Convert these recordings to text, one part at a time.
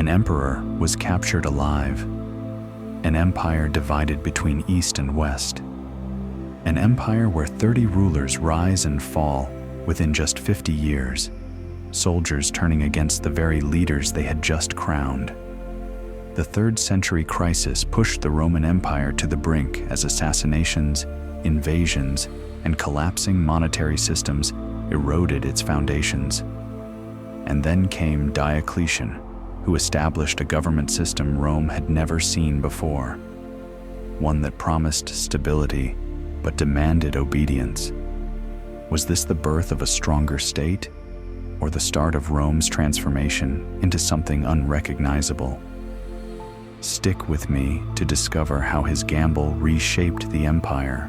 An emperor was captured alive. An empire divided between East and West. An empire where 30 rulers rise and fall within just 50 years, soldiers turning against the very leaders they had just crowned. The 3rd century crisis pushed the Roman Empire to the brink as assassinations, invasions, and collapsing monetary systems eroded its foundations. And then came Diocletian, who established a government system Rome had never seen before. One that promised stability, but demanded obedience. Was this the birth of a stronger state, or the start of Rome's transformation into something unrecognizable? Stick with me to discover how his gamble reshaped the empire.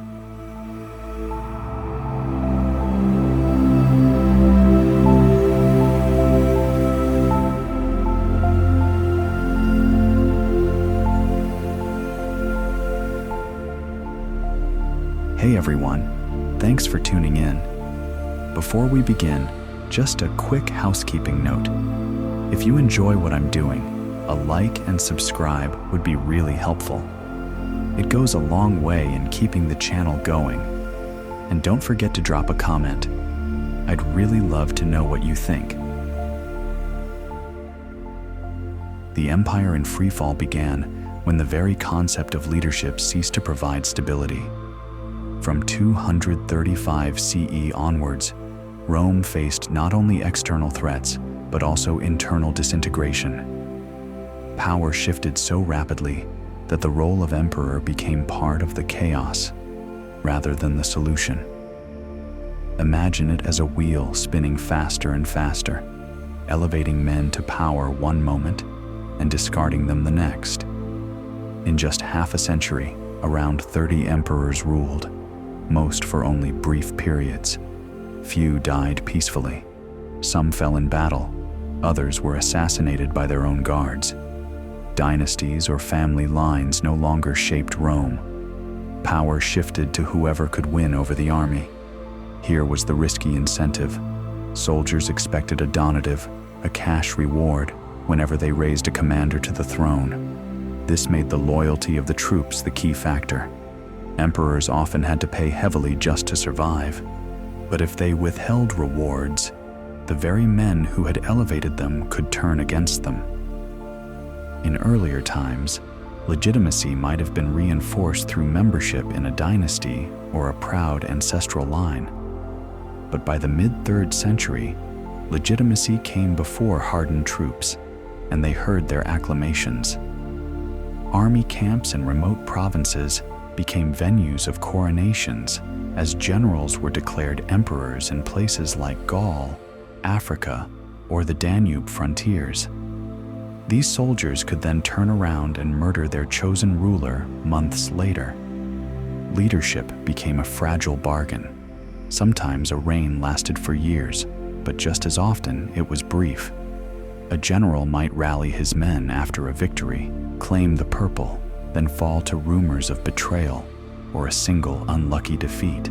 Hey everyone, thanks for tuning in. Before we begin, just a quick housekeeping note. If you enjoy what I'm doing, a like and subscribe would be really helpful. It goes a long way in keeping the channel going. And don't forget to drop a comment. I'd really love to know what you think. The empire in Freefall began when the very concept of leadership ceased to provide stability. From 235 CE onwards, Rome faced not only external threats, but also internal disintegration. Power shifted so rapidly that the role of emperor became part of the chaos, rather than the solution. Imagine it as a wheel spinning faster and faster, elevating men to power one moment and discarding them the next. In just half a century, around 30 emperors ruled, most for only brief periods. Few died peacefully. Some fell in battle. Others were assassinated by their own guards. Dynasties or family lines no longer shaped Rome. Power shifted to whoever could win over the army. Here was the risky incentive. Soldiers expected a donative, a cash reward, whenever they raised a commander to the throne. This made the loyalty of the troops the key factor. Emperors often had to pay heavily just to survive. But if they withheld rewards, the very men who had elevated them could turn against them. In earlier times, legitimacy might have been reinforced through membership in a dynasty or a proud ancestral line. But by the mid-3rd century, legitimacy came before hardened troops, and they heard their acclamations. Army camps in remote provinces became venues of coronations as generals were declared emperors in places like Gaul, Africa, or the Danube frontiers. These soldiers could then turn around and murder their chosen ruler months later. Leadership became a fragile bargain. Sometimes a reign lasted for years, but just as often it was brief. A general might rally his men after a victory, claim the purple, then fall to rumors of betrayal or a single unlucky defeat.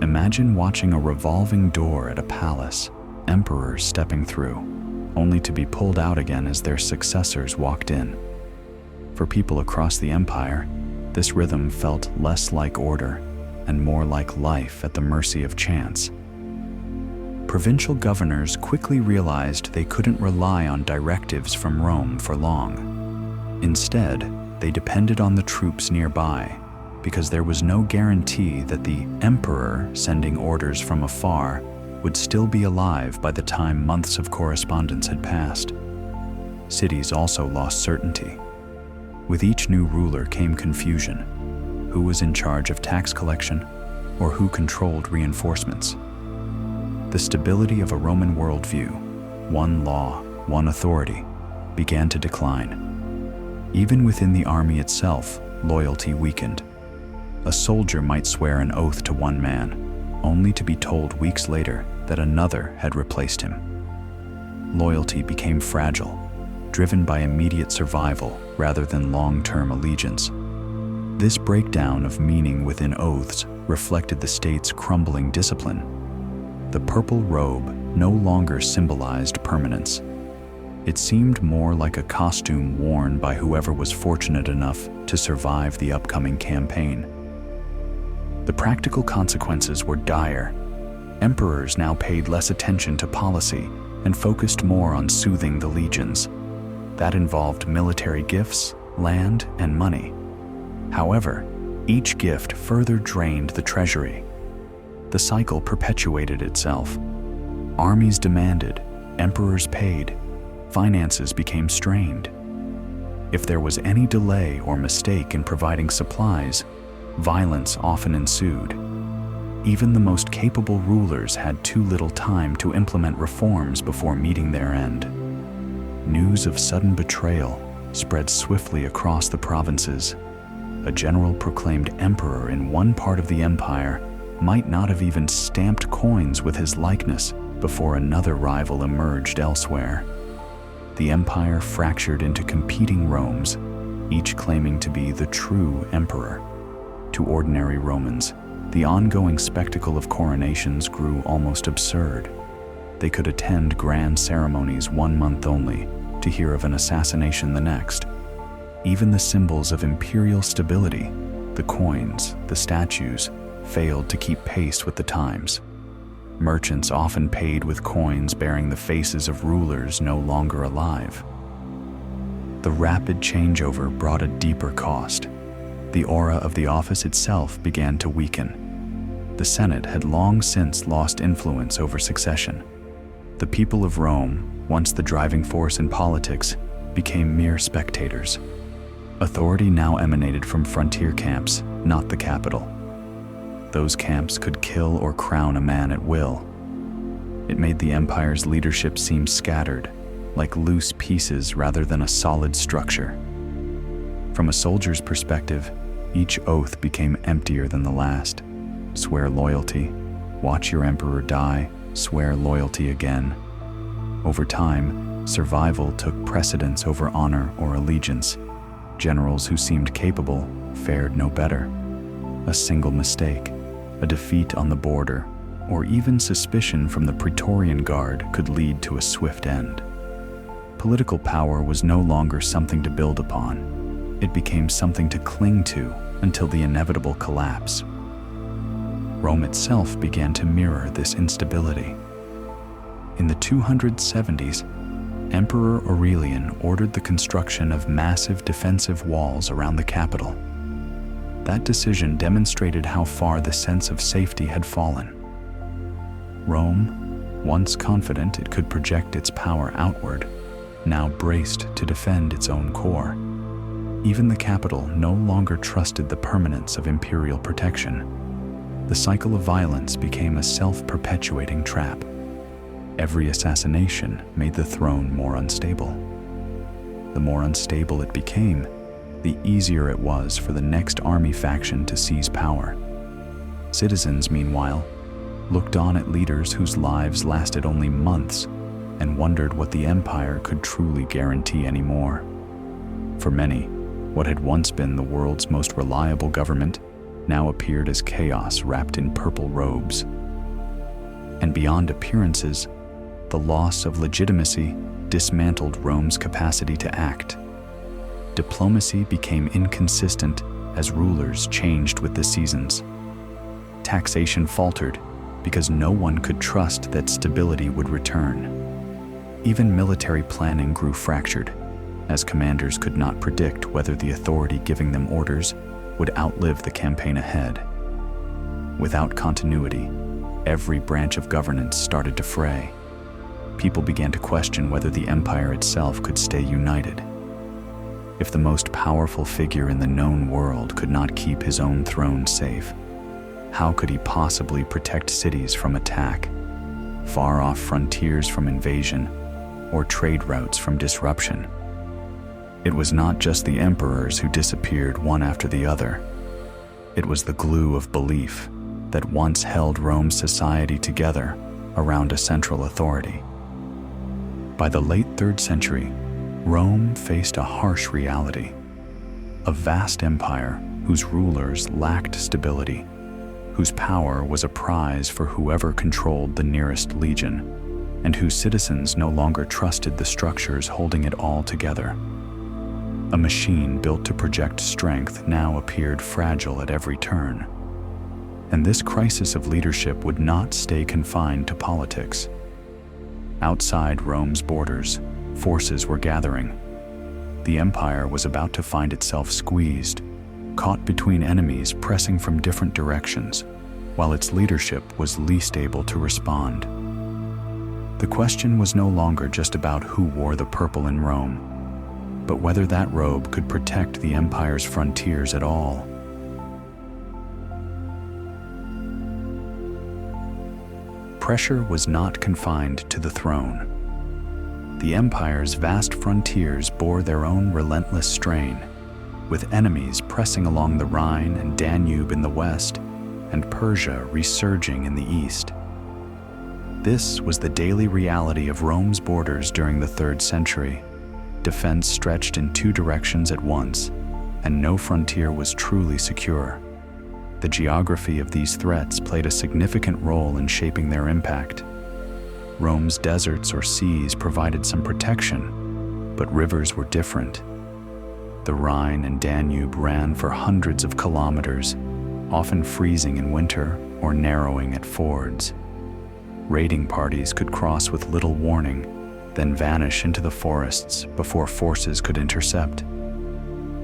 Imagine watching a revolving door at a palace, emperors stepping through, only to be pulled out again as their successors walked in. For people across the empire, this rhythm felt less like order and more like life at the mercy of chance. Provincial governors quickly realized they couldn't rely on directives from Rome for long. Instead, they depended on the troops nearby, because there was no guarantee that the emperor sending orders from afar would still be alive by the time months of correspondence had passed. Cities also lost certainty. With each new ruler came confusion. Who was in charge of tax collection, or who controlled reinforcements? The stability of a Roman worldview, one law, one authority, began to decline. Even within the army itself, loyalty weakened. A soldier might swear an oath to one man, only to be told weeks later that another had replaced him. Loyalty became fragile, driven by immediate survival rather than long-term allegiance. This breakdown of meaning within oaths reflected the state's crumbling discipline. The purple robe no longer symbolized permanence. It seemed more like a costume worn by whoever was fortunate enough to survive the upcoming campaign. The practical consequences were dire. Emperors now paid less attention to policy and focused more on soothing the legions. That involved military gifts, land, and money. However, each gift further drained the treasury. The cycle perpetuated itself. Armies demanded, emperors paid, finances became strained. If there was any delay or mistake in providing supplies, violence often ensued. Even the most capable rulers had too little time to implement reforms before meeting their end. News of sudden betrayal spread swiftly across the provinces. A general proclaimed emperor in one part of the empire might not have even stamped coins with his likeness before another rival emerged elsewhere. The empire fractured into competing Romes, each claiming to be the true emperor. To ordinary Romans, the ongoing spectacle of coronations grew almost absurd. They could attend grand ceremonies 1 month only to hear of an assassination the next. Even the symbols of imperial stability, the coins, the statues, failed to keep pace with the times. Merchants often paid with coins bearing the faces of rulers no longer alive. The rapid changeover brought a deeper cost. The aura of the office itself began to weaken. The Senate had long since lost influence over succession. The people of Rome, once the driving force in politics, became mere spectators. Authority now emanated from frontier camps, not the capital. Those camps could kill or crown a man at will. It made the empire's leadership seem scattered, like loose pieces rather than a solid structure. From a soldier's perspective, each oath became emptier than the last. Swear loyalty, watch your emperor die, swear loyalty again. Over time, survival took precedence over honor or allegiance. Generals who seemed capable fared no better. A single mistake, a defeat on the border, or even suspicion from the Praetorian Guard could lead to a swift end. Political power was no longer something to build upon. It became something to cling to until the inevitable collapse. Rome itself began to mirror this instability. In the 270s, Emperor Aurelian ordered the construction of massive defensive walls around the capital. That decision demonstrated how far the sense of safety had fallen. Rome, once confident it could project its power outward, now braced to defend its own core. Even the capital no longer trusted the permanence of imperial protection. The cycle of violence became a self-perpetuating trap. Every assassination made the throne more unstable. The more unstable it became, the easier it was for the next army faction to seize power. Citizens, meanwhile, looked on at leaders whose lives lasted only months and wondered what the empire could truly guarantee anymore. For many, what had once been the world's most reliable government now appeared as chaos wrapped in purple robes. And beyond appearances, the loss of legitimacy dismantled Rome's capacity to act. Diplomacy became inconsistent as rulers changed with the seasons. Taxation faltered because no one could trust that stability would return. Even military planning grew fractured, as commanders could not predict whether the authority giving them orders would outlive the campaign ahead. Without continuity, every branch of governance started to fray. People began to question whether the empire itself could stay united. If the most powerful figure in the known world could not keep his own throne safe, how could he possibly protect cities from attack, far-off frontiers from invasion, or trade routes from disruption? It was not just the emperors who disappeared one after the other. It was the glue of belief that once held Rome's society together around a central authority. By the late 3rd century, Rome faced a harsh reality. A vast empire whose rulers lacked stability, whose power was a prize for whoever controlled the nearest legion. and whose citizens no longer trusted the structures holding it all together. A machine built to project strength now appeared fragile at every turn. And this crisis of leadership would not stay confined to politics. Outside Rome's borders, forces were gathering. The empire was about to find itself squeezed, caught between enemies pressing from different directions, while its leadership was least able to respond. The question was no longer just about who wore the purple in Rome, but whether that robe could protect the empire's frontiers at all. Pressure was not confined to the throne. The empire's vast frontiers bore their own relentless strain, with enemies pressing along the Rhine and Danube in the west, and Persia resurging in the east. This was the daily reality of Rome's borders during the 3rd century. Defense stretched in two directions at once, and no frontier was truly secure. The geography of these threats played a significant role in shaping their impact. Rome's deserts or seas provided some protection, but rivers were different. The Rhine and Danube ran for hundreds of kilometers, often freezing in winter or narrowing at fords. Raiding parties could cross with little warning, then vanish into the forests before forces could intercept.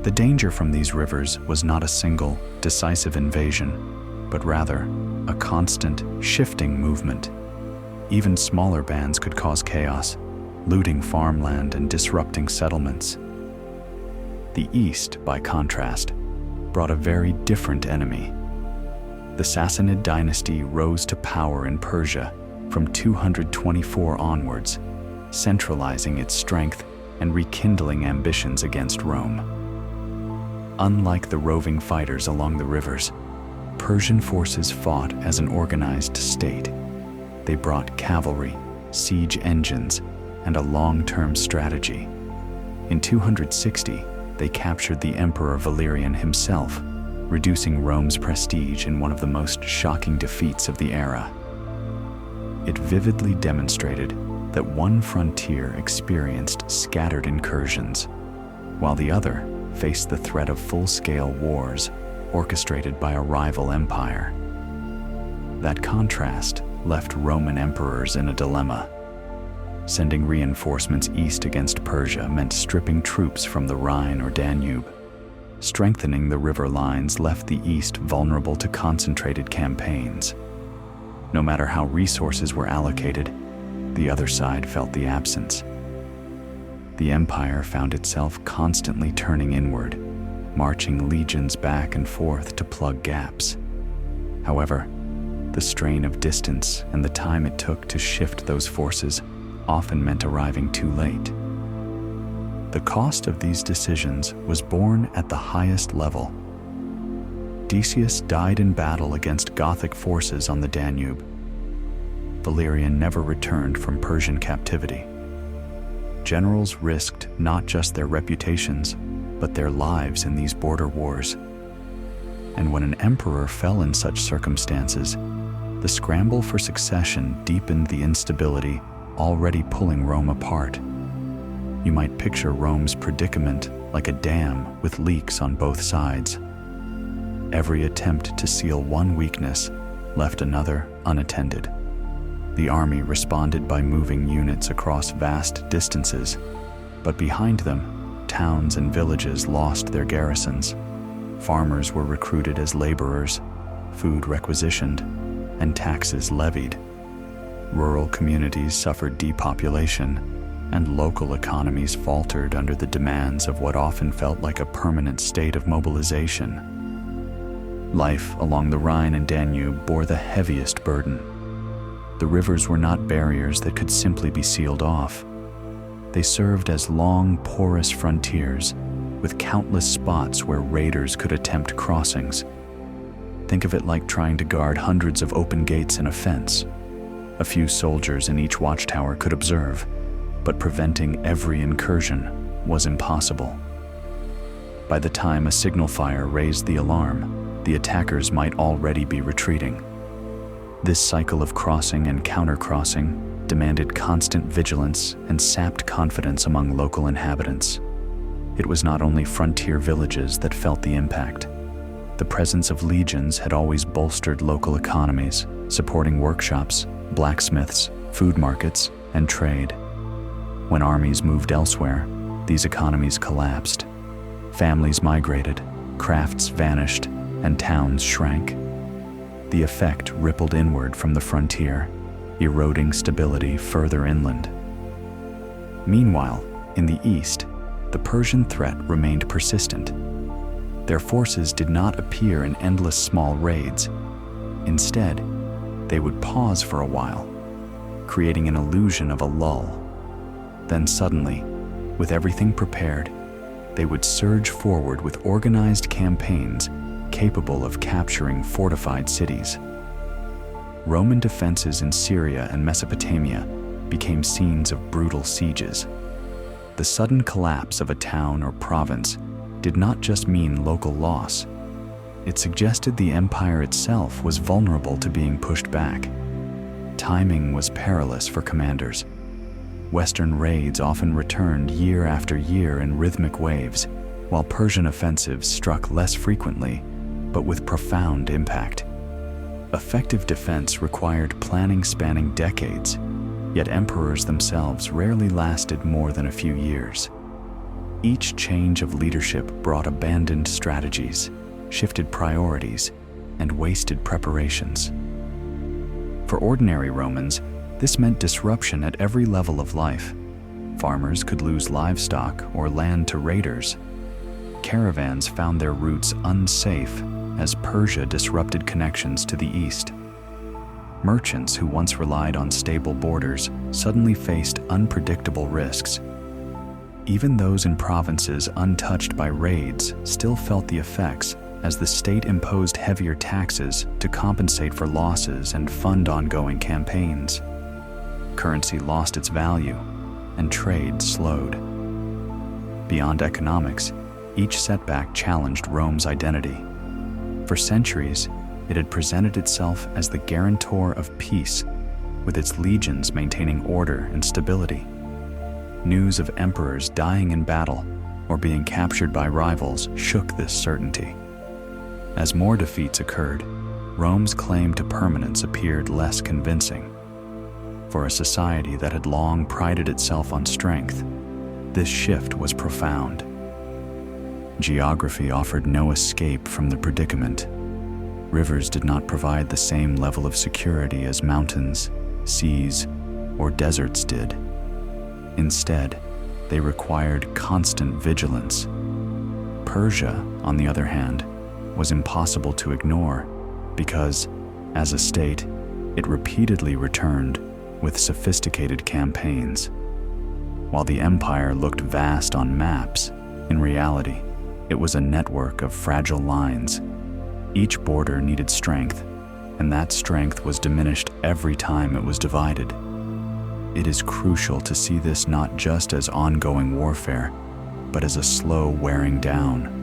The danger from these rivers was not a single, decisive invasion, but rather a constant, shifting movement. Even smaller bands could cause chaos, looting farmland and disrupting settlements. The East, by contrast, brought a very different enemy. The Sassanid dynasty rose to power in Persia from 224 onwards, centralizing its strength and rekindling ambitions against Rome. Unlike the roving fighters along the rivers, Persian forces fought as an organized state. They brought cavalry, siege engines, and a long-term strategy. In 260, they captured the Emperor Valerian himself, reducing Rome's prestige in one of the most shocking defeats of the era. It vividly demonstrated that one frontier experienced scattered incursions, while the other faced the threat of full-scale wars orchestrated by a rival empire. That contrast left Roman emperors in a dilemma. Sending reinforcements east against Persia meant stripping troops from the Rhine or Danube. Strengthening the river lines left the east vulnerable to concentrated campaigns. No matter how resources were allocated, the other side felt the absence. The empire found itself constantly turning inward, marching legions back and forth to plug gaps. However, the strain of distance and the time it took to shift those forces often meant arriving too late. The cost of these decisions was borne at the highest level. Decius died in battle against Gothic forces on the Danube. Valerian never returned from Persian captivity. Generals risked not just their reputations, but their lives in these border wars. And when an emperor fell in such circumstances, the scramble for succession deepened the instability already pulling Rome apart. You might picture Rome's predicament like a dam with leaks on both sides. Every attempt to seal one weakness left another unattended. The army responded by moving units across vast distances, but behind them, towns and villages lost their garrisons. Farmers were recruited as laborers, food requisitioned, and taxes levied. Rural communities suffered depopulation, and local economies faltered under the demands of what often felt like a permanent state of mobilization. Life along the Rhine and Danube bore the heaviest burden. The rivers were not barriers that could simply be sealed off. They served as long, porous frontiers, with countless spots where raiders could attempt crossings. Think of it like trying to guard hundreds of open gates in a fence. A few soldiers in each watchtower could observe, but preventing every incursion was impossible. By the time a signal fire raised the alarm, the attackers might already be retreating. This cycle of crossing and counter-crossing demanded constant vigilance and sapped confidence among local inhabitants. It was not only frontier villages that felt the impact. The presence of legions had always bolstered local economies, supporting workshops, blacksmiths, food markets, and trade. When armies moved elsewhere, these economies collapsed. Families migrated, crafts vanished, and towns shrank. The effect rippled inward from the frontier, eroding stability further inland. Meanwhile, in the east, the Persian threat remained persistent. Their forces did not appear in endless small raids. Instead, they would pause for a while, creating an illusion of a lull. Then suddenly, with everything prepared, they would surge forward with organized campaigns capable of capturing fortified cities. Roman defenses in Syria and Mesopotamia became scenes of brutal sieges. The sudden collapse of a town or province did not just mean local loss. It suggested the empire itself was vulnerable to being pushed back. Timing was perilous for commanders. Western raids often returned year after year in rhythmic waves, while Persian offensives struck less frequently, but with profound impact. Effective defense required planning spanning decades, yet emperors themselves rarely lasted more than a few years. Each change of leadership brought abandoned strategies, shifted priorities, and wasted preparations. For ordinary Romans, this meant disruption at every level of life. Farmers could lose livestock or land to raiders. Caravans found their routes unsafe as Persia disrupted connections to the east. Merchants who once relied on stable borders suddenly faced unpredictable risks. Even those in provinces untouched by raids still felt the effects as the state imposed heavier taxes to compensate for losses and fund ongoing campaigns. Currency lost its value, and trade slowed. Beyond economics, each setback challenged Rome's identity. For centuries, it had presented itself as the guarantor of peace, with its legions maintaining order and stability. News of emperors dying in battle or being captured by rivals shook this certainty. As more defeats occurred, Rome's claim to permanence appeared less convincing. For a society that had long prided itself on strength, this shift was profound. Geography offered no escape from the predicament. Rivers did not provide the same level of security as mountains, seas, or deserts did. Instead, they required constant vigilance. Persia, on the other hand, was impossible to ignore because, as a state, it repeatedly returned with sophisticated campaigns. While the empire looked vast on maps, in reality, it was a network of fragile lines. Each border needed strength, and that strength was diminished every time it was divided. It is crucial to see this not just as ongoing warfare, but as a slow wearing down.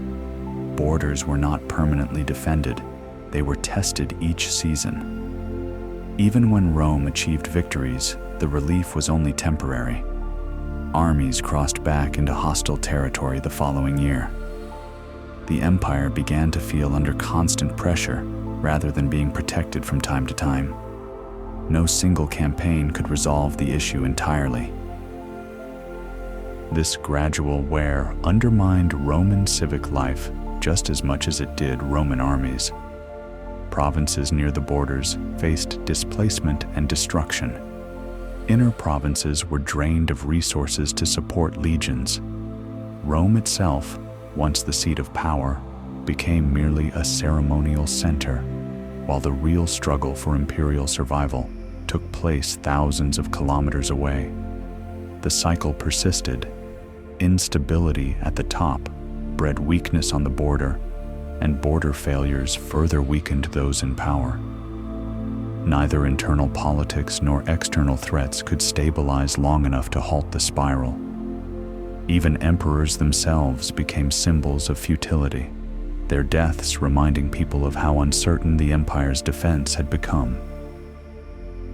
Borders were not permanently defended, they were tested each season. Even when Rome achieved victories, the relief was only temporary. Armies crossed back into hostile territory the following year. The empire began to feel under constant pressure rather than being protected from time to time. No single campaign could resolve the issue entirely. This gradual wear undermined Roman civic life just as much as it did Roman armies. Provinces near the borders faced displacement and destruction. Inner provinces were drained of resources to support legions. Rome itself, once the seat of power, became merely a ceremonial center, while the real struggle for imperial survival took place thousands of kilometers away. The cycle persisted. Instability at the top bred weakness on the border, and border failures further weakened those in power. Neither internal politics nor external threats could stabilize long enough to halt the spiral. Even emperors themselves became symbols of futility, their deaths reminding people of how uncertain the empire's defense had become.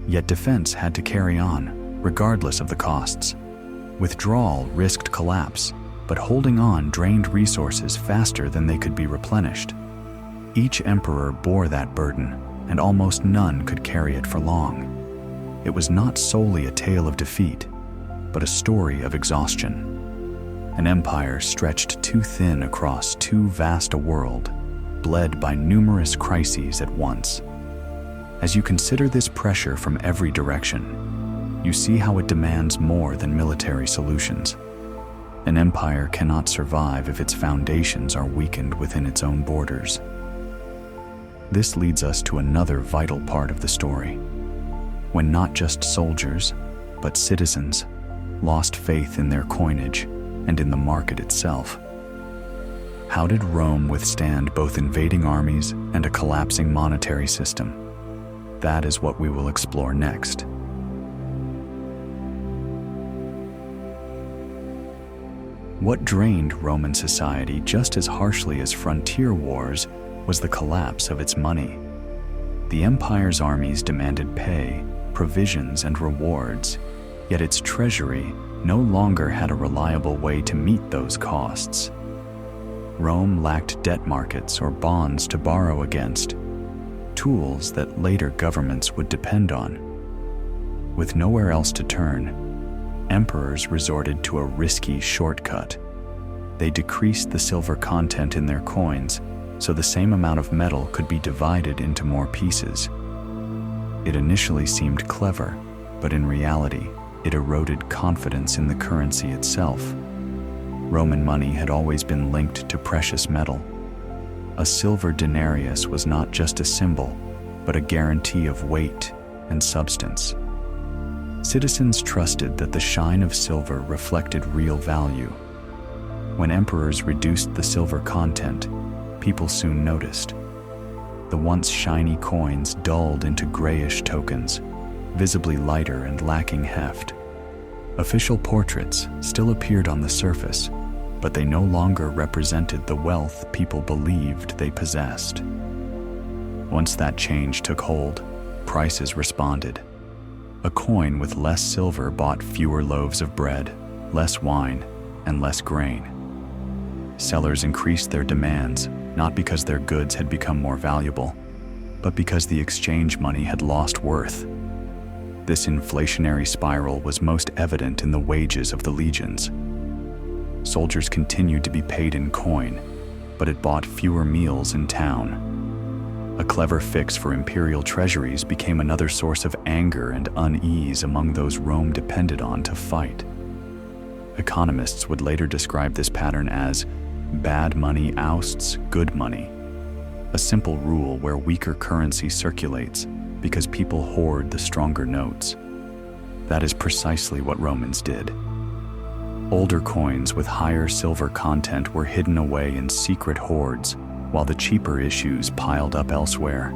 Yet defense had to carry on, regardless of the costs. Withdrawal risked collapse, but holding on drained resources faster than they could be replenished. Each emperor bore that burden, and almost none could carry it for long. It was not solely a tale of defeat, but a story of exhaustion. An empire stretched too thin across too vast a world, bled by numerous crises at once. As you consider this pressure from every direction, you see how it demands more than military solutions. An empire cannot survive if its foundations are weakened within its own borders. This leads us to another vital part of the story. When not just soldiers, but citizens, lost faith in their coinage and in the market itself. How did Rome withstand both invading armies and a collapsing monetary system? That is what we will explore next. What drained Roman society just as harshly as frontier wars was the collapse of its money. The empire's armies demanded pay, provisions, and rewards, yet its treasury no longer had a reliable way to meet those costs. Rome lacked debt markets or bonds to borrow against, tools that later governments would depend on. With nowhere else to turn, emperors resorted to a risky shortcut. They decreased the silver content in their coins so the same amount of metal could be divided into more pieces. It initially seemed clever, but in reality, it eroded confidence in the currency itself. Roman money had always been linked to precious metal. A silver denarius was not just a symbol, but a guarantee of weight and substance. Citizens trusted that the shine of silver reflected real value. When emperors reduced the silver content, people soon noticed. The once shiny coins dulled into grayish tokens, visibly lighter and lacking heft. Official portraits still appeared on the surface, but they no longer represented the wealth people believed they possessed. Once that change took hold, prices responded. A coin with less silver bought fewer loaves of bread, less wine, and less grain. Sellers increased their demands, not because their goods had become more valuable, but because the exchange money had lost worth. This inflationary spiral was most evident in the wages of the legions. Soldiers continued to be paid in coin, but it bought fewer meals in town. A clever fix for imperial treasuries became another source of anger and unease among those Rome depended on to fight. Economists would later describe this pattern as bad money ousts good money, a simple rule where weaker currency circulates because people hoard the stronger notes. That is precisely what Romans did. Older coins with higher silver content were hidden away in secret hoards, while the cheaper issues piled up elsewhere.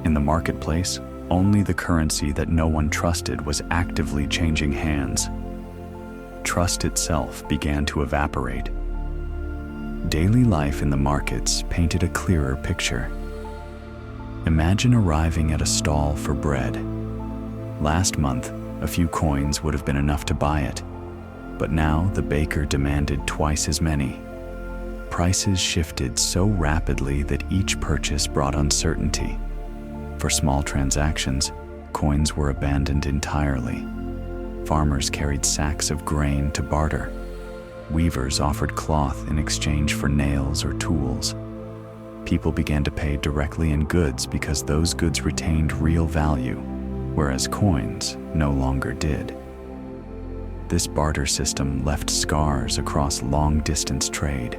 In the marketplace, only the currency that no one trusted was actively changing hands. Trust itself began to evaporate. Daily life in the markets painted a clearer picture. Imagine arriving at a stall for bread. Last month, a few coins would have been enough to buy it, but now the baker demanded twice as many. Prices shifted so rapidly that each purchase brought uncertainty. For small transactions, coins were abandoned entirely. Farmers carried sacks of grain to barter. Weavers offered cloth in exchange for nails or tools. People began to pay directly in goods because those goods retained real value, whereas coins no longer did. This barter system left scars across long-distance trade.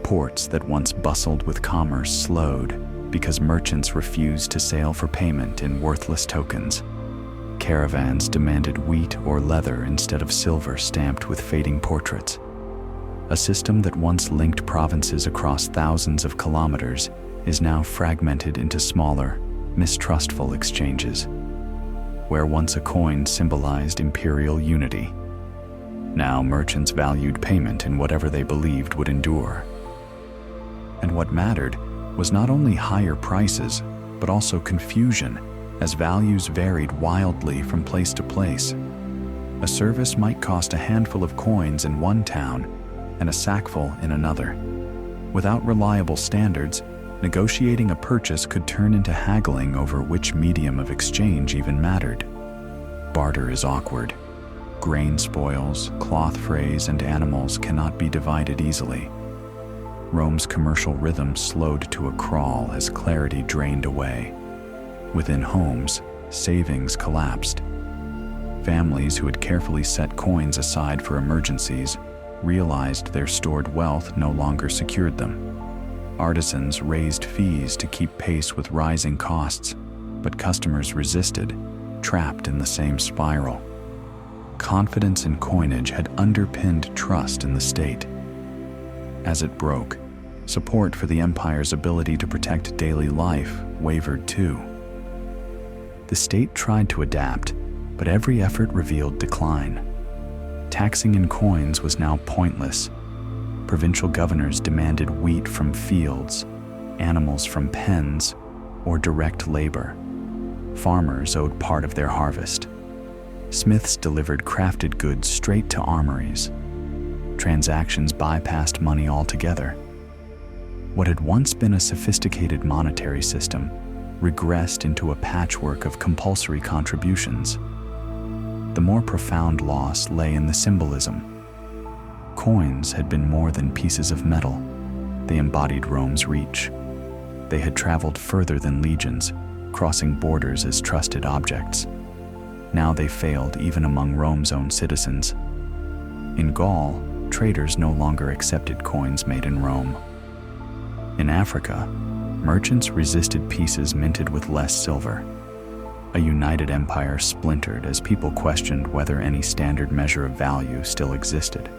Ports that once bustled with commerce slowed because merchants refused to sail for payment in worthless tokens. Caravans demanded wheat or leather instead of silver stamped with fading portraits. A system that once linked provinces across thousands of kilometers is now fragmented into smaller, mistrustful exchanges. Where once a coin symbolized imperial unity, now merchants valued payment in whatever they believed would endure. And what mattered was not only higher prices, but also confusion. as values varied wildly from place to place. A service might cost a handful of coins in one town and a sackful in another. Without reliable standards, negotiating a purchase could turn into haggling over which medium of exchange even mattered. Barter is awkward. Grain spoils, cloth frays, and animals cannot be divided easily. Rome's commercial rhythm slowed to a crawl as clarity drained away. Within homes, savings collapsed. Families who had carefully set coins aside for emergencies realized their stored wealth no longer secured them. Artisans raised fees to keep pace with rising costs, but customers resisted, trapped in the same spiral. Confidence in coinage had underpinned trust in the state. As it broke, support for the empire's ability to protect daily life wavered too. The state tried to adapt, but every effort revealed decline. Taxing in coins was now pointless. Provincial governors demanded wheat from fields, animals from pens, or direct labor. Farmers owed part of their harvest. Smiths delivered crafted goods straight to armories. Transactions bypassed money altogether. What had once been a sophisticated monetary system regressed into a patchwork of compulsory contributions. The more profound loss lay in the symbolism. Coins had been more than pieces of metal. They embodied Rome's reach. They had traveled further than legions, crossing borders as trusted objects. Now they failed even among Rome's own citizens. In Gaul, traders no longer accepted coins made in Rome. In Africa, merchants resisted pieces minted with less silver. A united empire splintered as people questioned whether any standard measure of value still existed.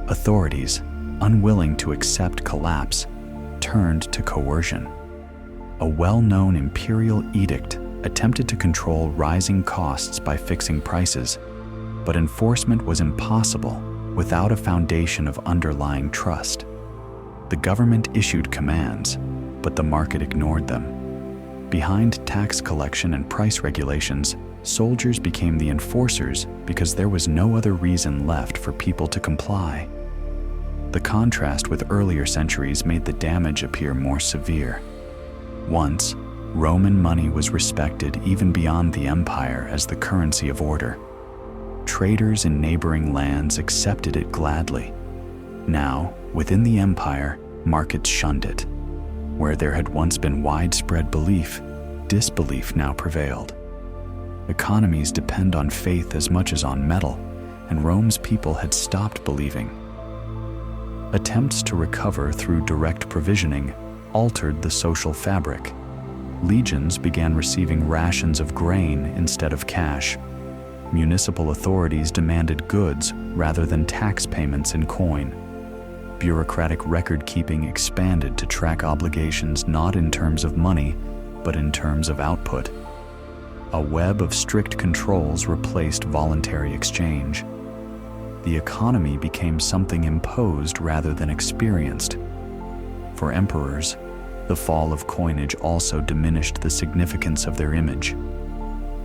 Authorities, unwilling to accept collapse, turned to coercion. A well-known imperial edict attempted to control rising costs by fixing prices, but enforcement was impossible without a foundation of underlying trust. The government issued commands, but the market ignored them. Behind tax collection and price regulations, soldiers became the enforcers because there was no other reason left for people to comply. The contrast with earlier centuries made the damage appear more severe. Once, Roman money was respected even beyond the empire as the currency of order. Traders in neighboring lands accepted it gladly. Now, within the empire, markets shunned it. Where there had once been widespread belief, disbelief now prevailed. Economies depend on faith as much as on metal, and Rome's people had stopped believing. Attempts to recover through direct provisioning altered the social fabric. Legions began receiving rations of grain instead of cash. Municipal authorities demanded goods rather than tax payments in coin. Bureaucratic record-keeping expanded to track obligations not in terms of money, but in terms of output. A web of strict controls replaced voluntary exchange. The economy became something imposed rather than experienced. For emperors, the fall of coinage also diminished the significance of their image.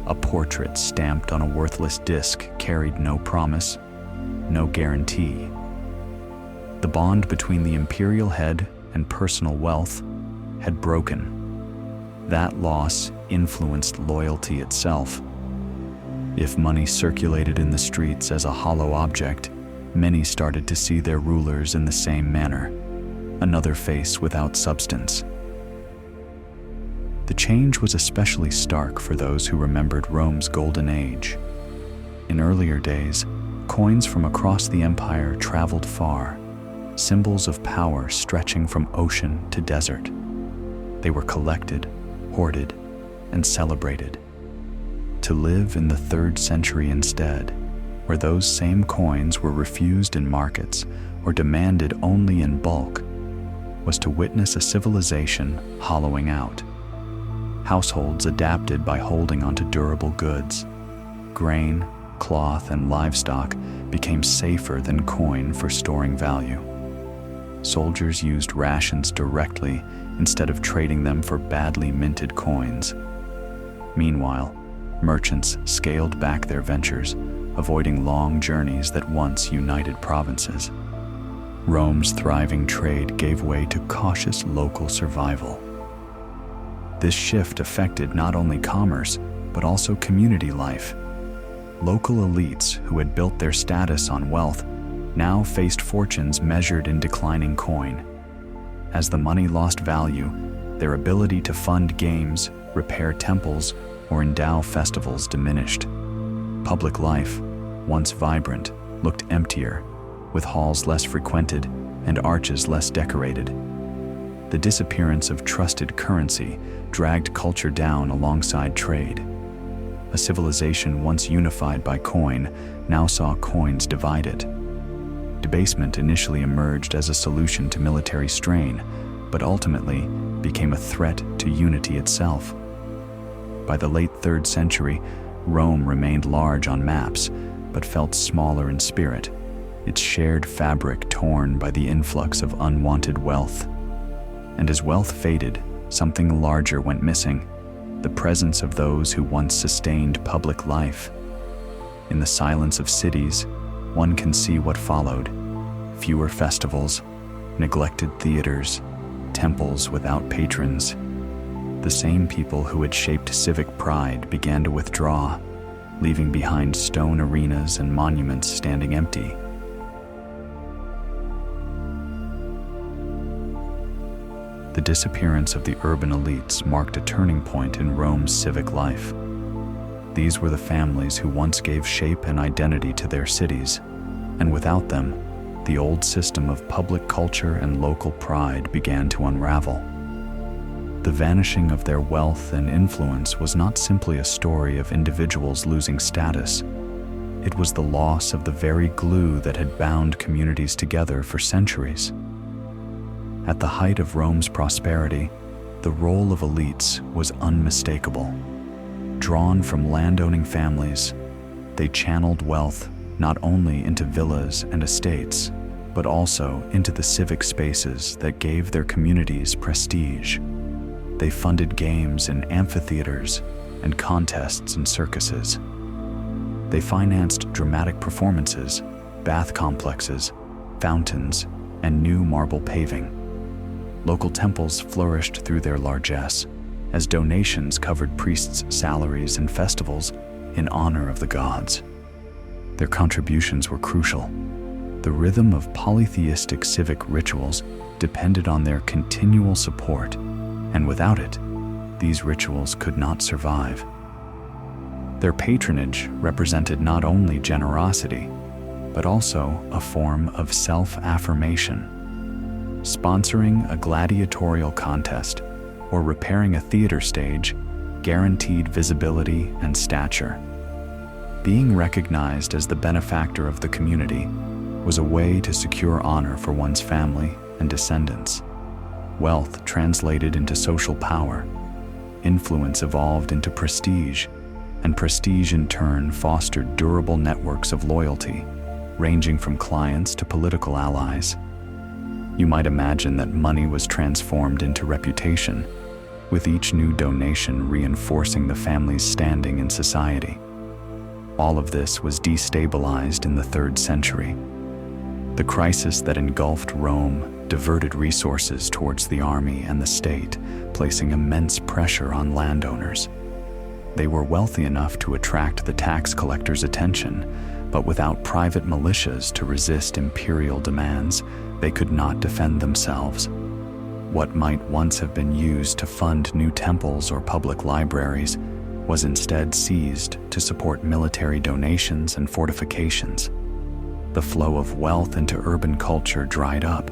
A portrait stamped on a worthless disc carried no promise, no guarantee. The bond between the imperial head and personal wealth had broken. That loss influenced loyalty itself. If money circulated in the streets as a hollow object, many started to see their rulers in the same manner, another face without substance. The change was especially stark for those who remembered Rome's golden age. In earlier days, coins from across the empire traveled far, symbols of power stretching from ocean to desert. They were collected, hoarded, and celebrated. To live in the 3rd century instead, where those same coins were refused in markets or demanded only in bulk, was to witness a civilization hollowing out. Households adapted by holding onto durable goods. Grain, cloth, and livestock became safer than coin for storing value. Soldiers used rations directly instead of trading them for badly minted coins. Meanwhile, merchants scaled back their ventures, avoiding long journeys that once united provinces. Rome's thriving trade gave way to cautious local survival. This shift affected not only commerce, but also community life. Local elites who had built their status on wealth now faced fortunes measured in declining coin. As the money lost value, their ability to fund games, repair temples, or endow festivals diminished. Public life, once vibrant, looked emptier, with halls less frequented and arches less decorated. The disappearance of trusted currency dragged culture down alongside trade. A civilization once unified by coin now saw coins divided. Debasement initially emerged as a solution to military strain, but ultimately became a threat to unity itself. By the late 3rd century, Rome remained large on maps, but felt smaller in spirit, its shared fabric torn by the influx of unwanted wealth. And as wealth faded, something larger went missing: the presence of those who once sustained public life. In the silence of cities, one can see what followed: fewer festivals, neglected theaters, temples without patrons. The same people who had shaped civic pride began to withdraw, leaving behind stone arenas and monuments standing empty. The disappearance of the urban elites marked a turning point in Rome's civic life. These were the families who once gave shape and identity to their cities, and without them, the old system of public culture and local pride began to unravel. The vanishing of their wealth and influence was not simply a story of individuals losing status. It was the loss of the very glue that had bound communities together for centuries. At the height of Rome's prosperity, the role of elites was unmistakable. Drawn from landowning families, they channeled wealth not only into villas and estates, but also into the civic spaces that gave their communities prestige. They funded games in amphitheaters and contests in circuses. They financed dramatic performances, bath complexes, fountains, and new marble paving. Local temples flourished through their largesse, as donations covered priests' salaries and festivals in honor of the gods. Their contributions were crucial. The rhythm of polytheistic civic rituals depended on their continual support, and without it, these rituals could not survive. Their patronage represented not only generosity, but also a form of self-affirmation. Sponsoring a gladiatorial contest or repairing a theater stage guaranteed visibility and stature. Being recognized as the benefactor of the community was a way to secure honor for one's family and descendants. Wealth translated into social power, influence evolved into prestige, and prestige in turn fostered durable networks of loyalty, ranging from clients to political allies. You might imagine that money was transformed into reputation, with each new donation reinforcing the family's standing in society. All of this was destabilized in the 3rd century. The crisis that engulfed Rome diverted resources towards the army and the state, placing immense pressure on landowners. They were wealthy enough to attract the tax collectors' attention, but without private militias to resist imperial demands, they could not defend themselves. What might once have been used to fund new temples or public libraries was instead seized to support military donations and fortifications. The flow of wealth into urban culture dried up,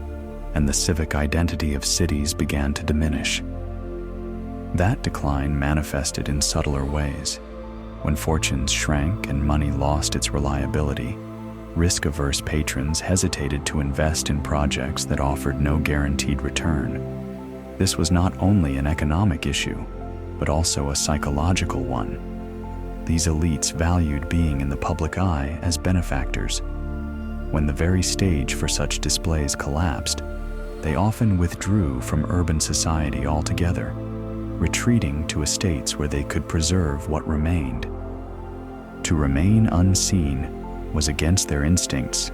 and the civic identity of cities began to diminish. That decline manifested in subtler ways. When fortunes shrank and money lost its reliability, risk-averse patrons hesitated to invest in projects that offered no guaranteed return. This was not only an economic issue, but also a psychological one. These elites valued being in the public eye as benefactors. When the very stage for such displays collapsed, they often withdrew from urban society altogether. retreating to estates where they could preserve what remained. To remain unseen was against their instincts,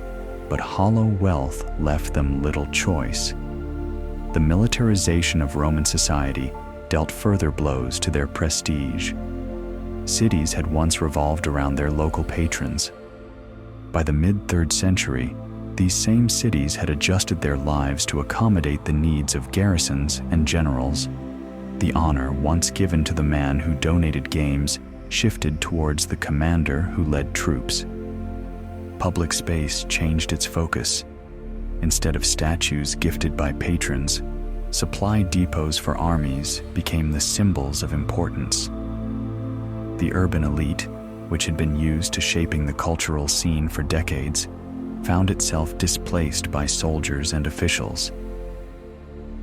but hollow wealth left them little choice. The militarization of Roman society dealt further blows to their prestige. Cities had once revolved around their local patrons. By the mid-3rd century, these same cities had adjusted their lives to accommodate the needs of garrisons and generals. The honor once given to the man who donated games shifted towards the commander who led troops. Public space changed its focus. Instead of statues gifted by patrons, supply depots for armies became the symbols of importance. The urban elite, which had been used to shaping the cultural scene for decades, found itself displaced by soldiers and officials.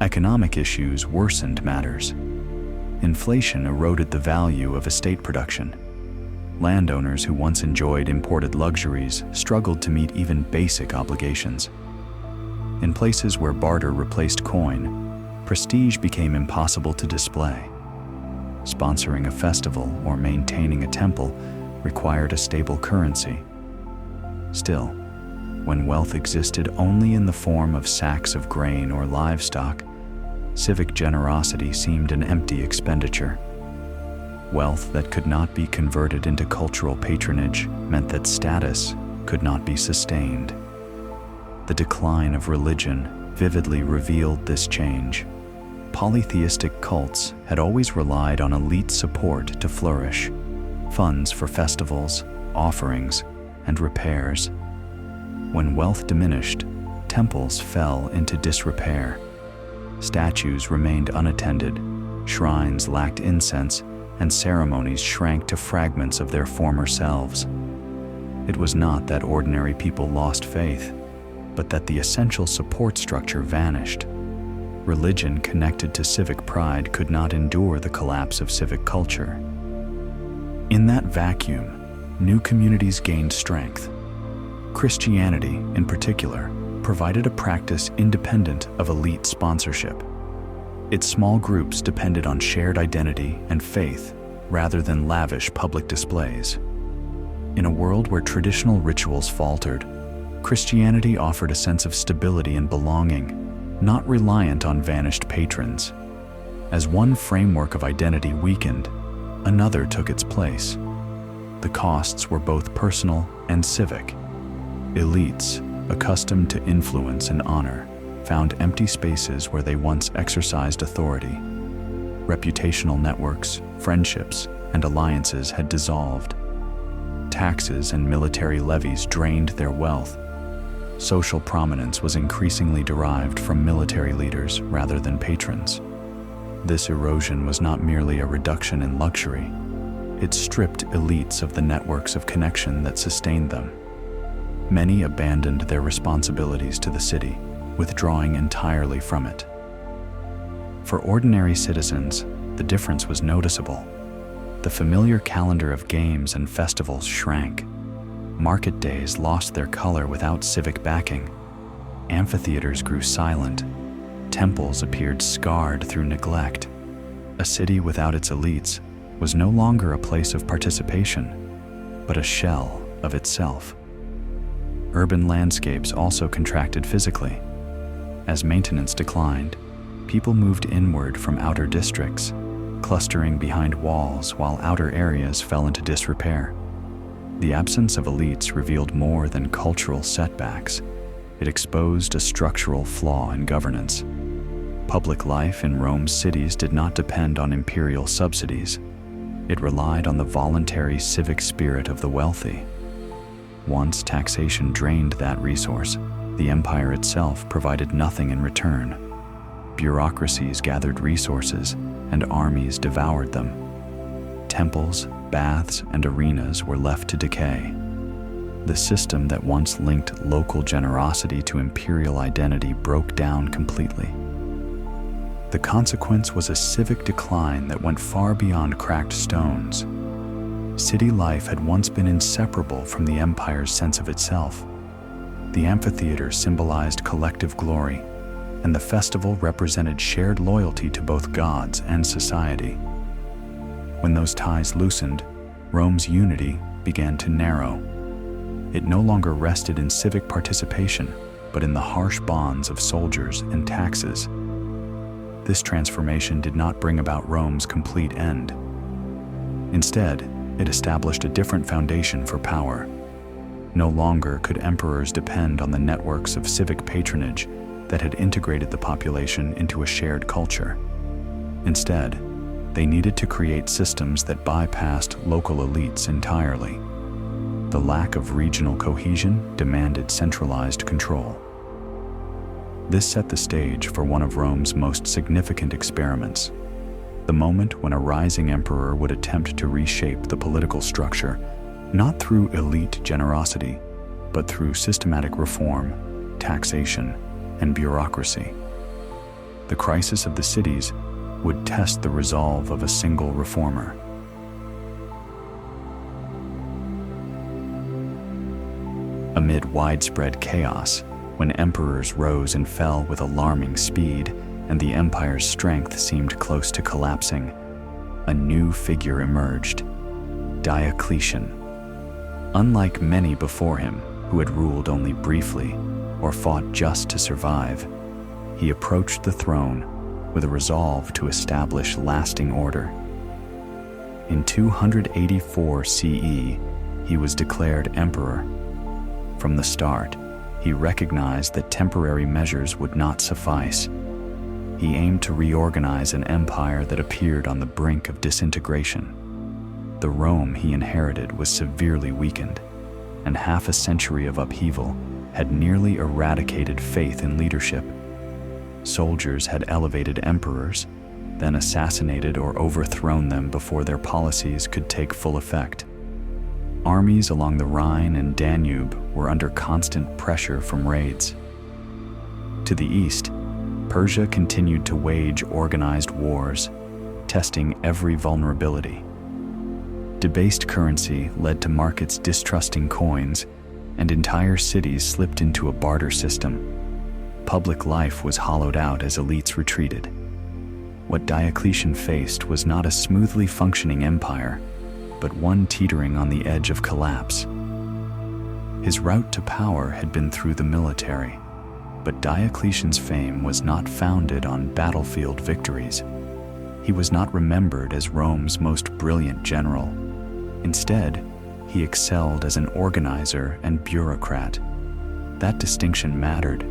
Economic issues worsened matters. Inflation eroded the value of estate production. Landowners who once enjoyed imported luxuries struggled to meet even basic obligations. In places where barter replaced coin, prestige became impossible to display. Sponsoring a festival or maintaining a temple required a stable currency. Still, when wealth existed only in the form of sacks of grain or livestock, civic generosity seemed an empty expenditure. Wealth that could not be converted into cultural patronage meant that status could not be sustained. The decline of religion vividly revealed this change. Polytheistic cults had always relied on elite support to flourish, funds for festivals, offerings, and repairs. When wealth diminished, temples fell into disrepair. Statues remained unattended, shrines lacked incense, and ceremonies shrank to fragments of their former selves. It was not that ordinary people lost faith, but that the essential support structure vanished. Religion connected to civic pride could not endure the collapse of civic culture. In that vacuum, new communities gained strength. Christianity, in particular, provided a practice independent of elite sponsorship. Its small groups depended on shared identity and faith rather than lavish public displays. In a world where traditional rituals faltered, Christianity offered a sense of stability and belonging, not reliant on vanished patrons. As one framework of identity weakened, another took its place. The costs were both personal and civic. Elites, accustomed to influence and honor, found empty spaces where they once exercised authority. Reputational networks, friendships, and alliances had dissolved. Taxes and military levies drained their wealth. Social prominence was increasingly derived from military leaders rather than patrons. This erosion was not merely a reduction in luxury. It stripped elites of the networks of connection that sustained them. Many abandoned their responsibilities to the city, withdrawing entirely from it. For ordinary citizens, the difference was noticeable. The familiar calendar of games and festivals shrank. Market days lost their color without civic backing. Amphitheaters grew silent. Temples appeared scarred through neglect. A city without its elites was no longer a place of participation, but a shell of itself. Urban landscapes also contracted physically. As maintenance declined, people moved inward from outer districts, clustering behind walls while outer areas fell into disrepair. The absence of elites revealed more than cultural setbacks. It exposed a structural flaw in governance. Public life in Rome's cities did not depend on imperial subsidies. It relied on the voluntary civic spirit of the wealthy. Once taxation drained that resource, the empire itself provided nothing in return. Bureaucracies gathered resources, and armies devoured them. Temples, baths, and arenas were left to decay. The system that once linked local generosity to imperial identity broke down completely. The consequence was a civic decline that went far beyond cracked stones. City life had once been inseparable from the empire's sense of itself. The amphitheater symbolized collective glory. and the festival represented shared loyalty to both gods and society. When those ties loosened, Rome's unity began to narrow. It no longer rested in civic participation, but in the harsh bonds of soldiers and taxes. This transformation did not bring about Rome's complete end. Instead, it established a different foundation for power. No longer could emperors depend on the networks of civic patronage that had integrated the population into a shared culture. Instead, they needed to create systems that bypassed local elites entirely. The lack of regional cohesion demanded centralized control. This set the stage for one of Rome's most significant experiments, the moment when a rising emperor would attempt to reshape the political structure, not through elite generosity, but through systematic reform, taxation, and bureaucracy. The crisis of the cities would test the resolve of a single reformer. Amid widespread chaos, when emperors rose and fell with alarming speed and the empire's strength seemed close to collapsing, a new figure emerged: Diocletian. Unlike many before him who had ruled only briefly or fought just to survive, he approached the throne with a resolve to establish lasting order. In 284 CE, he was declared emperor. From the start, he recognized that temporary measures would not suffice. He aimed to reorganize an empire that appeared on the brink of disintegration. The Rome he inherited was severely weakened, and half a century of upheaval had nearly eradicated faith in leadership. Soldiers had elevated emperors, then assassinated or overthrown them before their policies could take full effect. Armies along the Rhine and Danube were under constant pressure from raids. To the east, Persia continued to wage organized wars, testing every vulnerability. Debased currency led to markets distrusting coins, and entire cities slipped into a barter system. Public life was hollowed out as elites retreated. What Diocletian faced was not a smoothly functioning empire, but one teetering on the edge of collapse. His route to power had been through the military, but Diocletian's fame was not founded on battlefield victories. He was not remembered as Rome's most brilliant general. Instead, he excelled as an organizer and bureaucrat. That distinction mattered.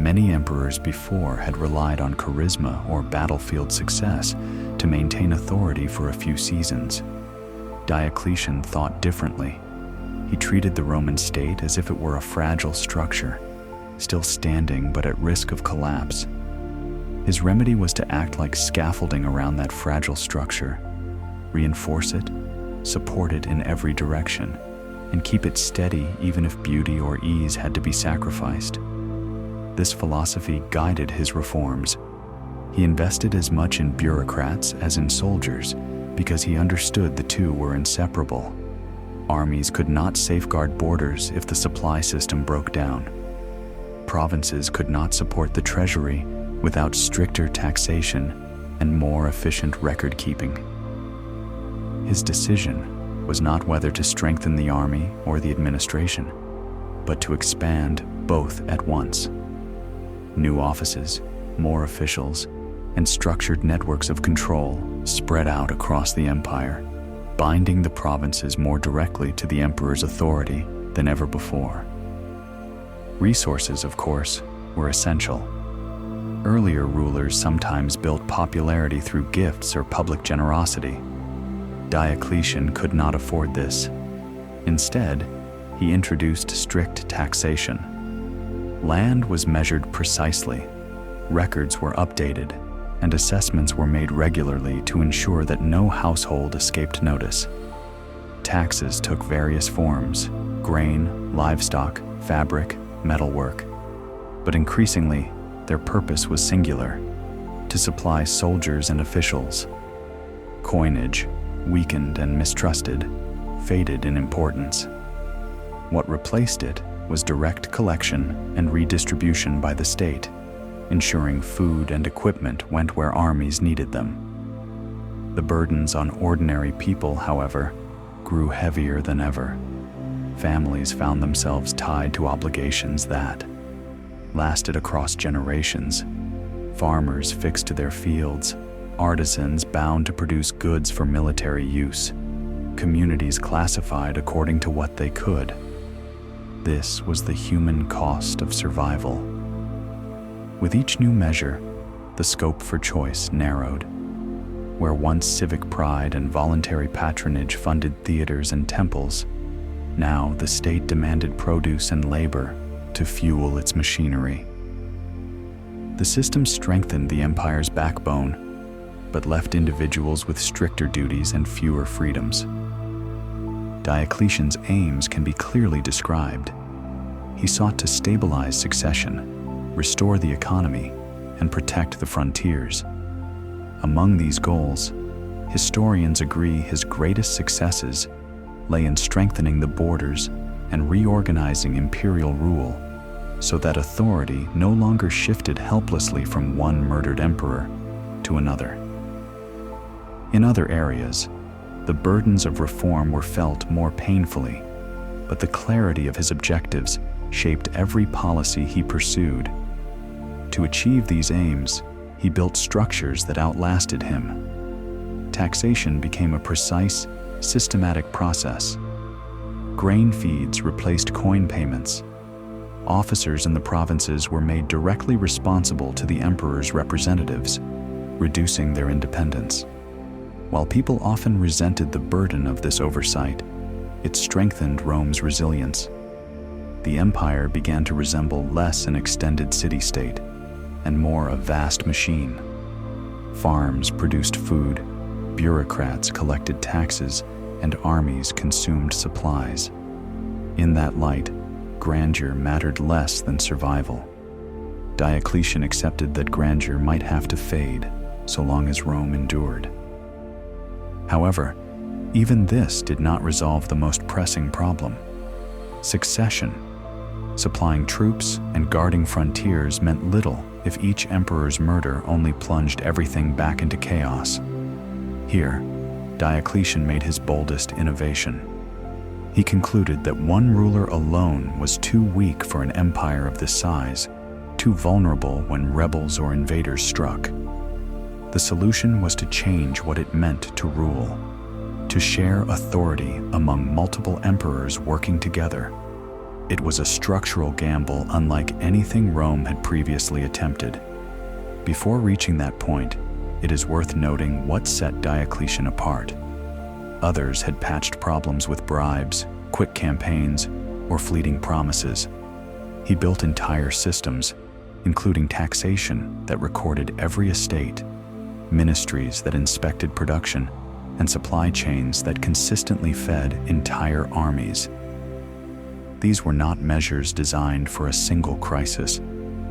Many emperors before had relied on charisma or battlefield success to maintain authority for a few seasons. Diocletian thought differently. He treated the Roman state as if it were a fragile structure, still standing but at risk of collapse. His remedy was to act like scaffolding around that fragile structure, reinforce it, support it in every direction, and keep it steady even if beauty or ease had to be sacrificed. This philosophy guided his reforms. He invested as much in bureaucrats as in soldiers because he understood the two were inseparable. Armies could not safeguard borders if the supply system broke down. Provinces could not support the treasury without stricter taxation and more efficient record-keeping. His decision was not whether to strengthen the army or the administration, but to expand both at once. New offices, more officials, and structured networks of control spread out across the empire, binding the provinces more directly to the emperor's authority than ever before. Resources, of course, were essential. Earlier rulers sometimes built popularity through gifts or public generosity. Diocletian could not afford this. Instead, he introduced strict taxation. Land was measured precisely, records were updated, and assessments were made regularly to ensure that no household escaped notice. Taxes took various forms: grain, livestock, fabric, metalwork. But increasingly, their purpose was singular: to supply soldiers and officials. Coinage, weakened and mistrusted, faded in importance. What replaced it was direct collection and redistribution by the state. ensuring food and equipment went where armies needed them. The burdens on ordinary people, however, grew heavier than ever. Families found themselves tied to obligations that lasted across generations. Farmers fixed to their fields, artisans bound to produce goods for military use, communities classified according to what they could. This was the human cost of survival. With each new measure, the scope for choice narrowed. Where once civic pride and voluntary patronage funded theaters and temples, now the state demanded produce and labor to fuel its machinery. The system strengthened the empire's backbone, but left individuals with stricter duties and fewer freedoms. Diocletian's aims can be clearly described. He sought to stabilize succession, restore the economy, and protect the frontiers. Among these goals, historians agree his greatest successes lay in strengthening the borders and reorganizing imperial rule so that authority no longer shifted helplessly from one murdered emperor to another. In other areas, the burdens of reform were felt more painfully, but the clarity of his objectives shaped every policy he pursued. To achieve these aims, he built structures that outlasted him. Taxation became a precise, systematic process. Grain feeds replaced coin payments. Officers in the provinces were made directly responsible to the emperor's representatives, reducing their independence. While people often resented the burden of this oversight, it strengthened Rome's resilience. The empire began to resemble less an extended city-state and more a vast machine. Farms produced food, bureaucrats collected taxes, and armies consumed supplies. In that light, grandeur mattered less than survival. Diocletian accepted that grandeur might have to fade so long as Rome endured. However, even this did not resolve the most pressing problem: succession. Supplying troops and guarding frontiers meant little if each emperor's murder only plunged everything back into chaos. Here, Diocletian made his boldest innovation. He concluded that one ruler alone was too weak for an empire of this size, too vulnerable when rebels or invaders struck. The solution was to change what it meant to rule, to share authority among multiple emperors working together. It was a structural gamble unlike anything Rome had previously attempted. Before reaching that point, it is worth noting what set Diocletian apart. Others had patched problems with bribes, quick campaigns, or fleeting promises. He built entire systems, including taxation that recorded every estate, ministries that inspected production, and supply chains that consistently fed entire armies. These were not measures designed for a single crisis,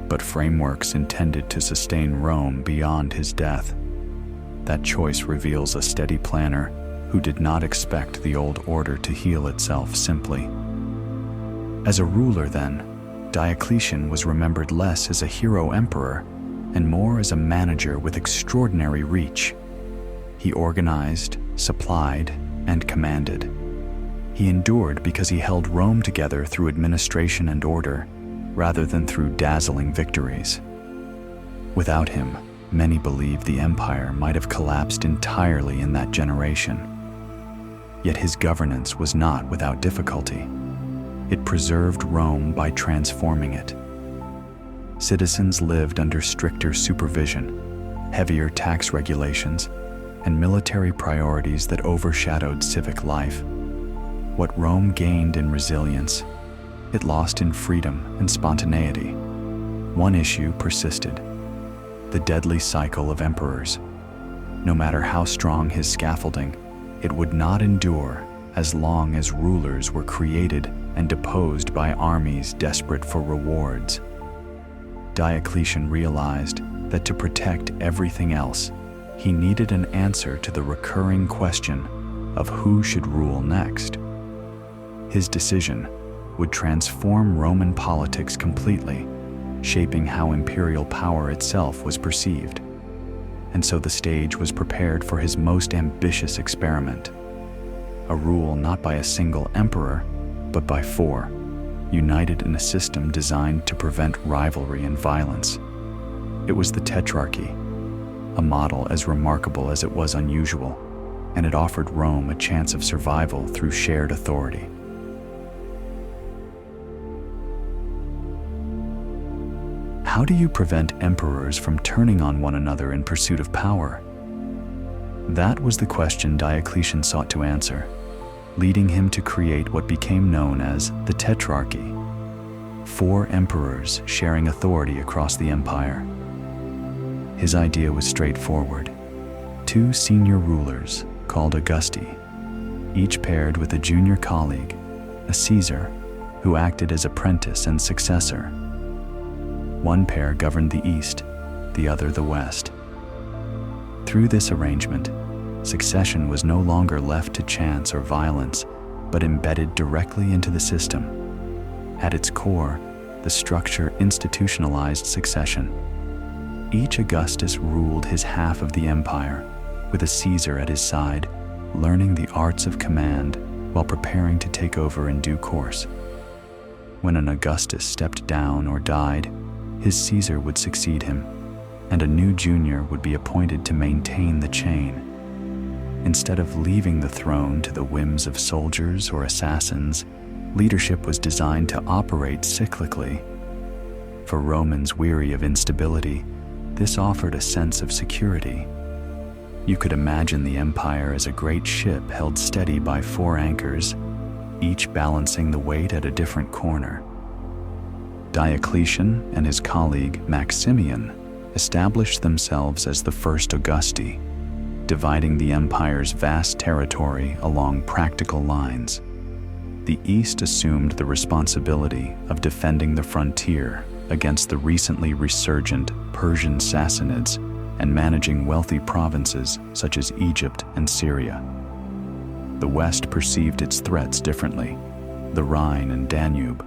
but frameworks intended to sustain Rome beyond his death. That choice reveals a steady planner who did not expect the old order to heal itself simply. As a ruler, then, Diocletian was remembered less as a hero emperor and more as a manager with extraordinary reach. He organized, supplied, and commanded. He endured because he held Rome together through administration and order, rather than through dazzling victories. Without him, many believed the empire might have collapsed entirely in that generation. Yet his governance was not without difficulty. It preserved Rome by transforming it. Citizens lived under stricter supervision, heavier tax regulations, and military priorities that overshadowed civic life. What Rome gained in resilience, it lost in freedom and spontaneity. One issue persisted: the deadly cycle of emperors. No matter how strong his scaffolding, it would not endure as long as rulers were created and deposed by armies desperate for rewards. Diocletian realized that to protect everything else, he needed an answer to the recurring question of who should rule next. His decision would transform Roman politics completely, shaping how imperial power itself was perceived. And so the stage was prepared for his most ambitious experiment, a rule not by a single emperor, but by four, united in a system designed to prevent rivalry and violence. It was the Tetrarchy, a model as remarkable as it was unusual, and it offered Rome a chance of survival through shared authority. How do you prevent emperors from turning on one another in pursuit of power? That was the question Diocletian sought to answer, leading him to create what became known as the Tetrarchy, 4 emperors sharing authority across the empire. His idea was straightforward: 2 senior rulers, called Augusti, each paired with a junior colleague, a Caesar, who acted as apprentice and successor. One pair governed the east, the other the west. Through this arrangement, succession was no longer left to chance or violence, but embedded directly into the system. At its core, the structure institutionalized succession. Each Augustus ruled his half of the empire, with a Caesar at his side, learning the arts of command while preparing to take over in due course. When an Augustus stepped down or died, his Caesar would succeed him, and a new junior would be appointed to maintain the chain. Instead of leaving the throne to the whims of soldiers or assassins, leadership was designed to operate cyclically. For Romans weary of instability, this offered a sense of security. You could imagine the empire as a great ship held steady by 4 anchors, each balancing the weight at a different corner. Diocletian and his colleague Maximian established themselves as the first Augusti, dividing the empire's vast territory along practical lines. The East assumed the responsibility of defending the frontier against the recently resurgent Persian Sassanids and managing wealthy provinces such as Egypt and Syria. The West perceived its threats differently: the Rhine and Danube,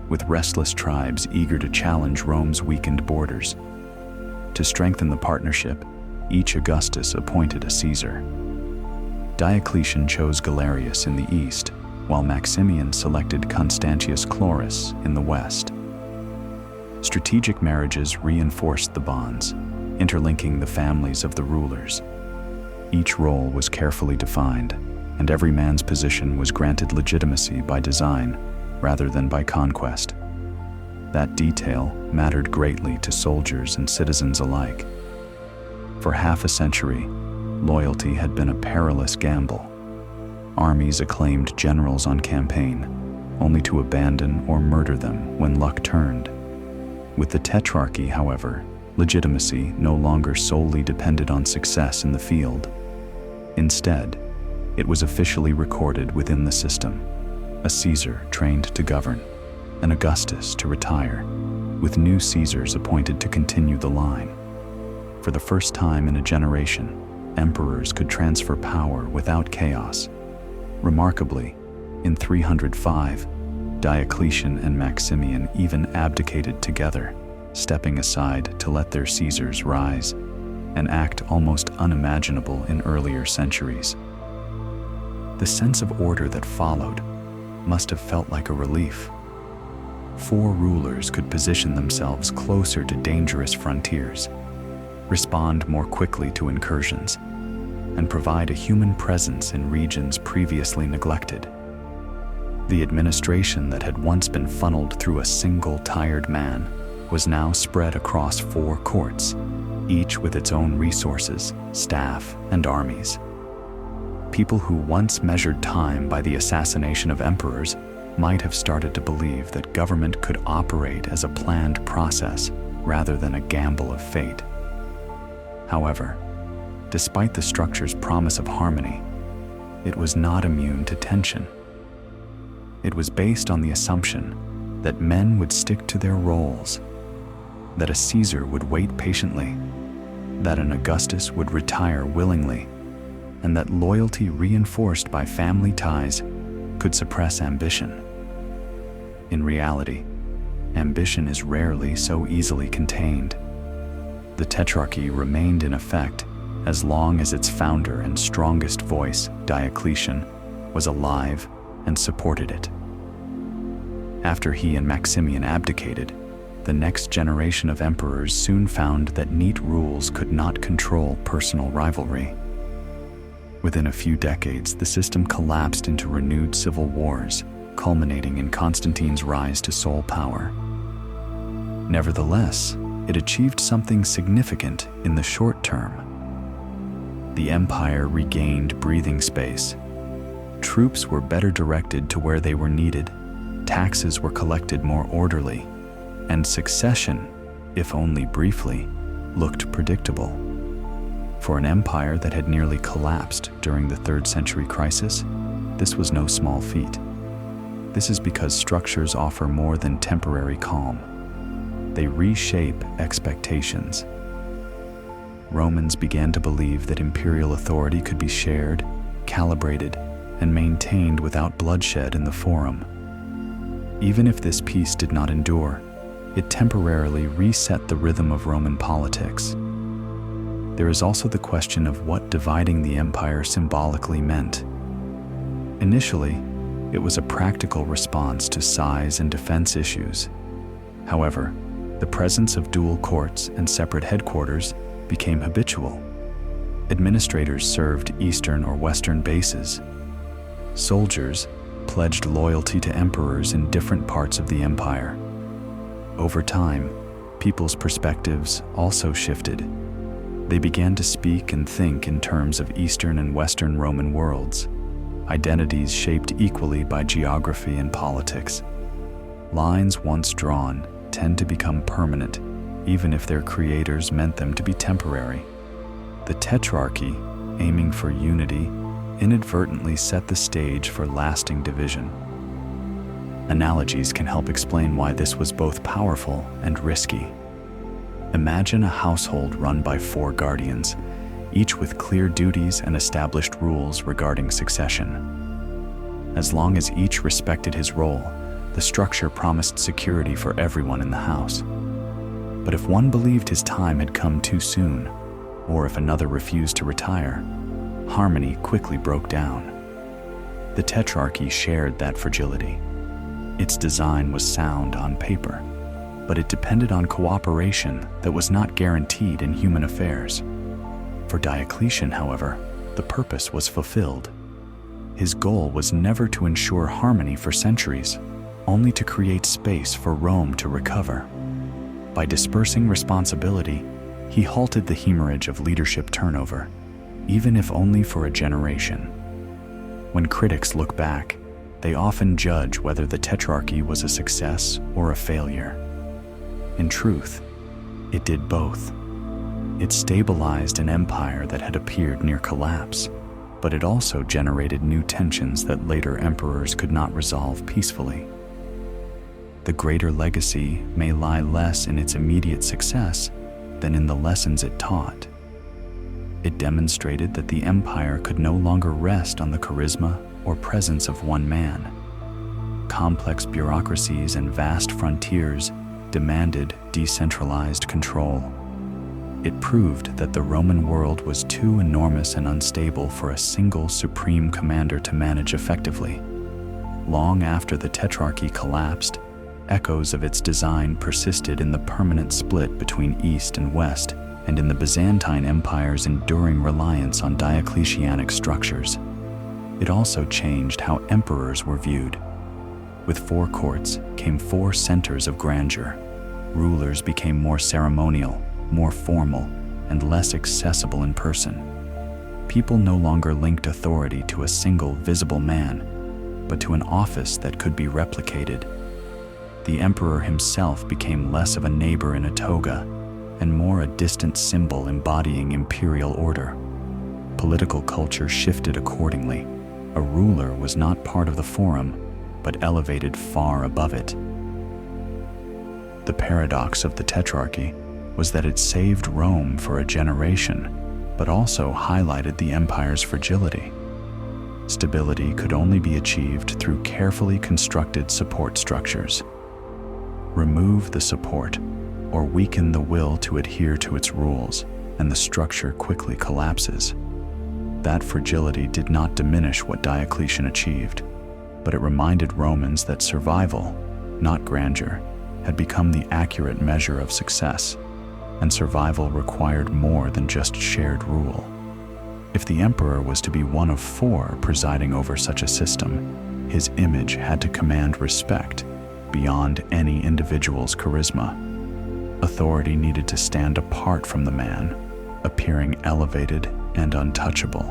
with restless tribes eager to challenge Rome's weakened borders. To strengthen the partnership, each Augustus appointed a Caesar. Diocletian chose Galerius in the east, while Maximian selected Constantius Chlorus in the west. Strategic marriages reinforced the bonds, interlinking the families of the rulers. Each role was carefully defined, and every man's position was granted legitimacy by design rather than by conquest. That detail mattered greatly to soldiers and citizens alike. For half a century, loyalty had been a perilous gamble. Armies acclaimed generals on campaign, only to abandon or murder them when luck turned. With the Tetrarchy, however, legitimacy no longer solely depended on success in the field. Instead, it was officially recorded within the system: a Caesar trained to govern, an Augustus to retire, with new Caesars appointed to continue the line. For the first time in a generation, emperors could transfer power without chaos. Remarkably, in 305, Diocletian and Maximian even abdicated together, stepping aside to let their Caesars rise, an act almost unimaginable in earlier centuries. The sense of order that followed must have felt like a relief. 4 rulers could position themselves closer to dangerous frontiers, respond more quickly to incursions, and provide a human presence in regions previously neglected. The administration that had once been funneled through a single tired man was now spread across 4 courts, each with its own resources, staff, and armies. People who once measured time by the assassination of emperors might have started to believe that government could operate as a planned process rather than a gamble of fate. However, despite the structure's promise of harmony, it was not immune to tension. It was based on the assumption that men would stick to their roles, that a Caesar would wait patiently, that an Augustus would retire willingly, and that loyalty reinforced by family ties could suppress ambition. In reality, ambition is rarely so easily contained. The Tetrarchy remained in effect as long as its founder and strongest voice, Diocletian, was alive and supported it. After he and Maximian abdicated, the next generation of emperors soon found that neat rules could not control personal rivalry. Within a few decades, the system collapsed into renewed civil wars, culminating in Constantine's rise to sole power. Nevertheless, it achieved something significant in the short term. The empire regained breathing space. Troops were better directed to where they were needed, taxes were collected more orderly, and succession, if only briefly, looked predictable. For an empire that had nearly collapsed during the 3rd century crisis, this was no small feat. This is because structures offer more than temporary calm. They reshape expectations. Romans began to believe that imperial authority could be shared, calibrated, and maintained without bloodshed in the Forum. Even if this peace did not endure, it temporarily reset the rhythm of Roman politics. There is also the question of what dividing the empire symbolically meant. Initially, it was a practical response to size and defense issues. However, the presence of dual courts and separate headquarters became habitual. Administrators served eastern or western bases. Soldiers pledged loyalty to emperors in different parts of the empire. Over time, people's perspectives also shifted. They began to speak and think in terms of Eastern and Western Roman worlds, identities shaped equally by geography and politics. Lines once drawn tend to become permanent, even if their creators meant them to be temporary. The Tetrarchy, aiming for unity, inadvertently set the stage for lasting division. Analogies can help explain why this was both powerful and risky. Imagine a household run by 4 guardians, each with clear duties and established rules regarding succession. As long as each respected his role, the structure promised security for everyone in the house. But if one believed his time had come too soon, or if another refused to retire, harmony quickly broke down. The Tetrarchy shared that fragility. Its design was sound on paper, but it depended on cooperation that was not guaranteed in human affairs. For Diocletian, however, the purpose was fulfilled. His goal was never to ensure harmony for centuries, only to create space for Rome to recover. By dispersing responsibility, he halted the hemorrhage of leadership turnover, even if only for a generation. When critics look back, they often judge whether the Tetrarchy was a success or a failure. In truth, it did both. It stabilized an empire that had appeared near collapse, but it also generated new tensions that later emperors could not resolve peacefully. The greater legacy may lie less in its immediate success than in the lessons it taught. It demonstrated that the empire could no longer rest on the charisma or presence of one man. Complex bureaucracies and vast frontiers demanded decentralized control. It proved that the Roman world was too enormous and unstable for a single supreme commander to manage effectively. Long after the Tetrarchy collapsed, echoes of its design persisted in the permanent split between East and West, and in the Byzantine Empire's enduring reliance on Diocletianic structures. It also changed how emperors were viewed. With 4 courts came 4 centers of grandeur. Rulers became more ceremonial, more formal, and less accessible in person. People no longer linked authority to a single visible man, but to an office that could be replicated. The emperor himself became less of a neighbor in a toga and more a distant symbol embodying imperial order. Political culture shifted accordingly. A ruler was not part of the forum, but elevated far above it. The paradox of the Tetrarchy was that it saved Rome for a generation, but also highlighted the empire's fragility. Stability could only be achieved through carefully constructed support structures. remove the support, or weaken the will to adhere to its rules, and the structure quickly collapses. That fragility did not diminish what Diocletian achieved, but it reminded Romans that survival, not grandeur, had become the accurate measure of success, and survival required more than just shared rule. If the emperor was to be one of 4 presiding over such a system, his image had to command respect beyond any individual's charisma. Authority needed to stand apart from the man, appearing elevated and untouchable.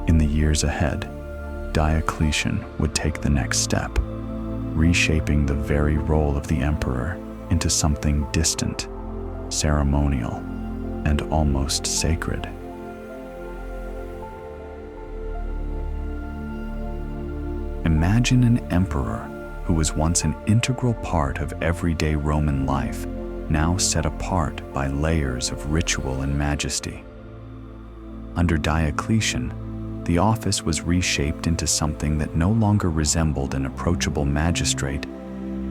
In the years ahead, Diocletian would take the next step, reshaping the very role of the emperor into something distant, ceremonial, and almost sacred. Imagine an emperor who was once an integral part of everyday Roman life, now set apart by layers of ritual and majesty. Under Diocletian, the office was reshaped into something that no longer resembled an approachable magistrate,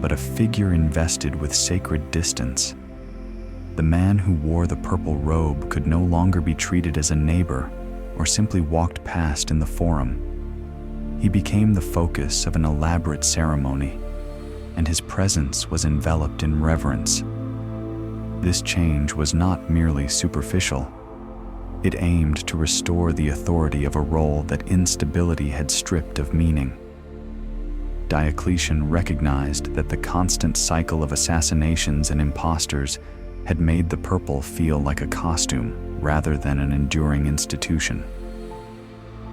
but a figure invested with sacred distance. The man who wore the purple robe could no longer be treated as a neighbor or simply walked past in the forum. He became the focus of an elaborate ceremony, and his presence was enveloped in reverence. This change was not merely superficial. It aimed to restore the authority of a role that instability had stripped of meaning. Diocletian recognized that the constant cycle of assassinations and impostors had made the purple feel like a costume rather than an enduring institution.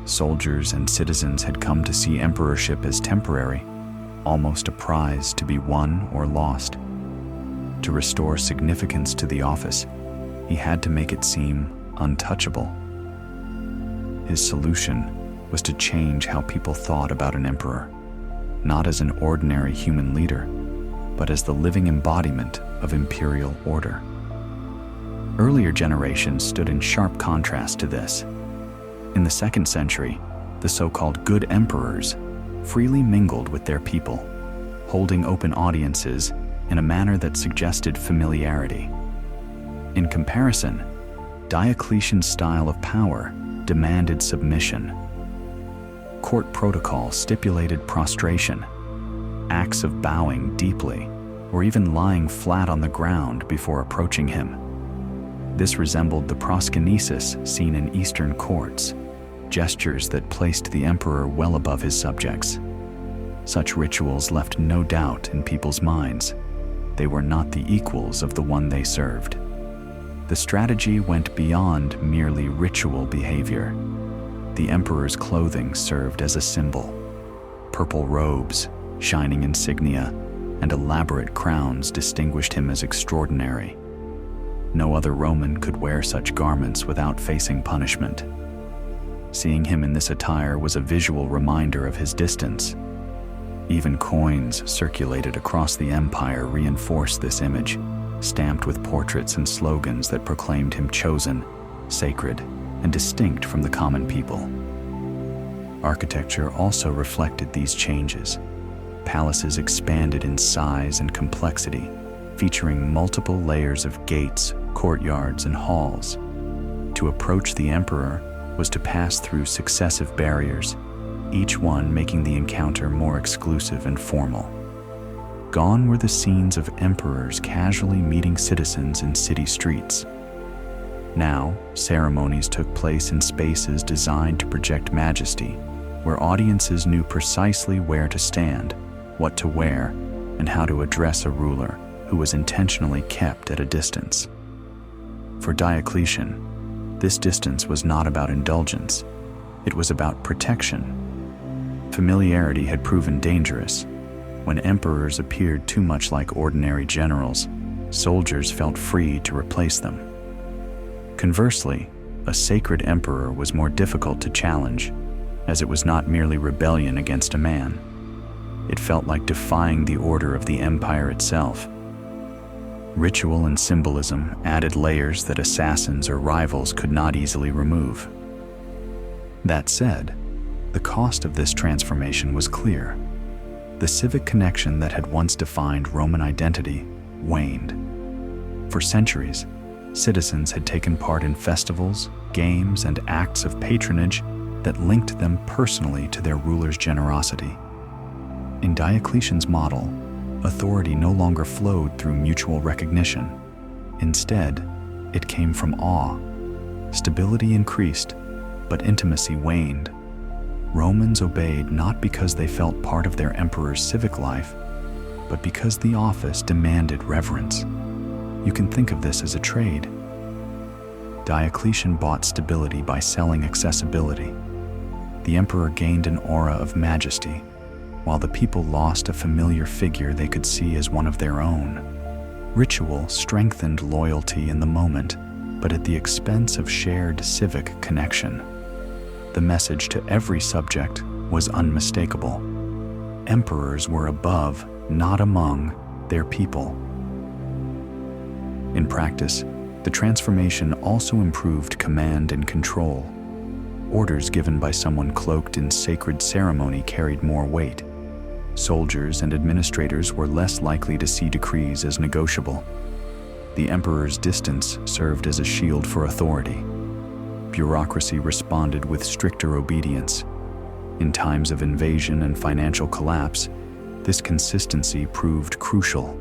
Soldiers and citizens had come to see emperorship as temporary, almost a prize to be won or lost. To restore significance to the office, he had to make it seem untouchable. His solution was to change how people thought about an emperor, not as an ordinary human leader, but as the living embodiment of imperial order. Earlier generations stood in sharp contrast to this. In the 2nd century, the so-called good emperors freely mingled with their people, holding open audiences in a manner that suggested familiarity. In comparison, Diocletian's style of power demanded submission. Court protocol stipulated prostration, acts of bowing deeply, or even lying flat on the ground before approaching him. This resembled the proskynesis seen in Eastern courts, gestures that placed the emperor well above his subjects. Such rituals left no doubt in people's minds. They were not the equals of the one they served. The strategy went beyond merely ritual behavior. The emperor's clothing served as a symbol. Purple robes, shining insignia, and elaborate crowns distinguished him as extraordinary. No other Roman could wear such garments without facing punishment. Seeing him in this attire was a visual reminder of his distance. Even coins circulated across the empire reinforced this image, stamped with portraits and slogans that proclaimed him chosen, sacred, and distinct from the common people. Architecture also reflected these changes. Palaces expanded in size and complexity, featuring multiple layers of gates, courtyards, and halls. To approach the emperor was to pass through successive barriers, each one making the encounter more exclusive and formal. Gone were the scenes of emperors casually meeting citizens in city streets. Now, ceremonies took place in spaces designed to project majesty, where audiences knew precisely where to stand, what to wear, and how to address a ruler who was intentionally kept at a distance. For Diocletian, this distance was not about indulgence, it was about protection. Familiarity had proven dangerous. When emperors appeared too much like ordinary generals, soldiers felt free to replace them. Conversely, a sacred emperor was more difficult to challenge, as it was not merely rebellion against a man. It felt like defying the order of the empire itself. Ritual and symbolism added layers that assassins or rivals could not easily remove. That said, the cost of this transformation was clear. the civic connection that had once defined Roman identity waned. For centuries, citizens had taken part in festivals, games, and acts of patronage that linked them personally to their ruler's generosity. In Diocletian's model, authority no longer flowed through mutual recognition. Instead, it came from awe. Stability increased, but intimacy waned. Romans obeyed not because they felt part of their emperor's civic life, but because the office demanded reverence. You can think of this as a trade. Diocletian bought stability by selling accessibility. The emperor gained an aura of majesty, while the people lost a familiar figure they could see as one of their own. Ritual strengthened loyalty in the moment, but at the expense of shared civic connection. The message to every subject was unmistakable. Emperors were above, not among, their people. In practice, the transformation also improved command and control. Orders given by someone cloaked in sacred ceremony carried more weight. Soldiers and administrators were less likely to see decrees as negotiable. The emperor's distance served as a shield for authority. Bureaucracy responded with stricter obedience. In times of invasion and financial collapse, this consistency proved crucial.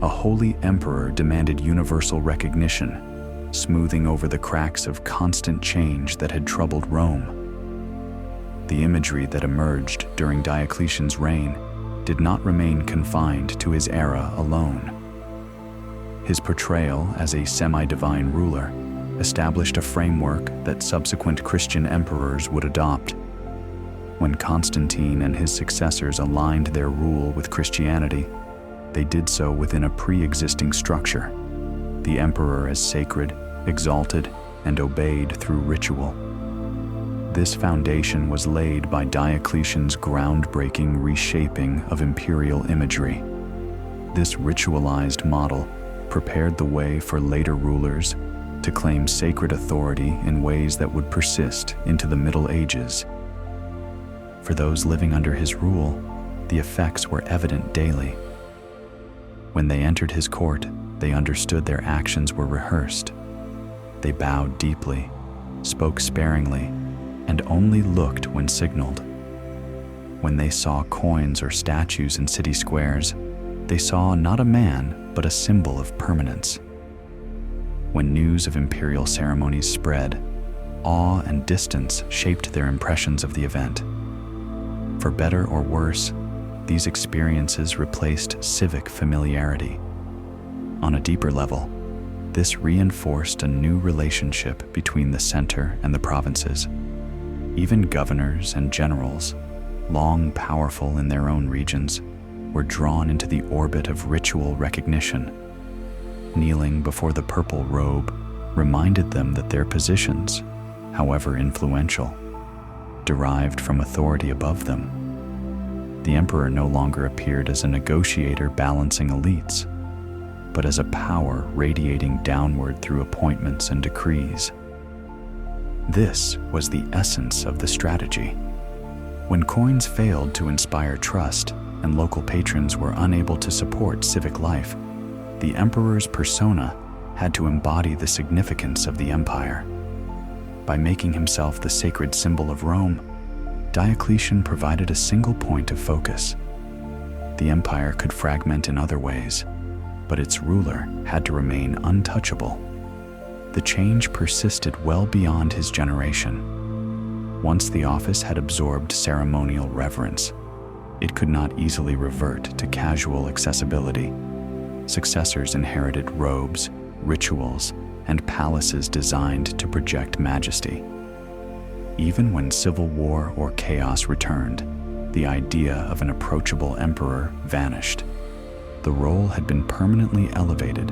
A holy emperor demanded universal recognition, smoothing over the cracks of constant change that had troubled Rome. The imagery that emerged during Diocletian's reign did not remain confined to his era alone. His portrayal as a semi-divine ruler established a framework that subsequent Christian emperors would adopt. When Constantine and his successors aligned their rule with Christianity, they did so within a pre-existing structure, the emperor as sacred, exalted, and obeyed through ritual. This foundation was laid by Diocletian's groundbreaking reshaping of imperial imagery. This ritualized model prepared the way for later rulers to claim sacred authority in ways that would persist into the Middle Ages. For those living under his rule, the effects were evident daily. When they entered his court, they understood their actions were rehearsed. They bowed deeply, spoke sparingly, and only looked when signaled. When they saw coins or statues in city squares, they saw not a man, but a symbol of permanence. When news of imperial ceremonies spread, awe and distance shaped their impressions of the event. For better or worse, these experiences replaced civic familiarity. On a deeper level, this reinforced a new relationship between the center and the provinces. Even governors and generals, long powerful in their own regions, were drawn into the orbit of ritual recognition. Kneeling before the purple robe reminded them that their positions, however influential, derived from authority above them. The emperor no longer appeared as a negotiator balancing elites, but as a power radiating downward through appointments and decrees. This was the essence of the strategy. When coins failed to inspire trust and local patrons were unable to support civic life, the emperor's persona had to embody the significance of the empire. By making himself the sacred symbol of Rome, Diocletian provided a single point of focus. The empire could fragment in other ways, but its ruler had to remain untouchable. The change persisted well beyond his generation. Once the office had absorbed ceremonial reverence, it could not easily revert to casual accessibility. Successors inherited robes, rituals, and palaces designed to project majesty. Even when civil war or chaos returned, the idea of an approachable emperor vanished. The role had been permanently elevated,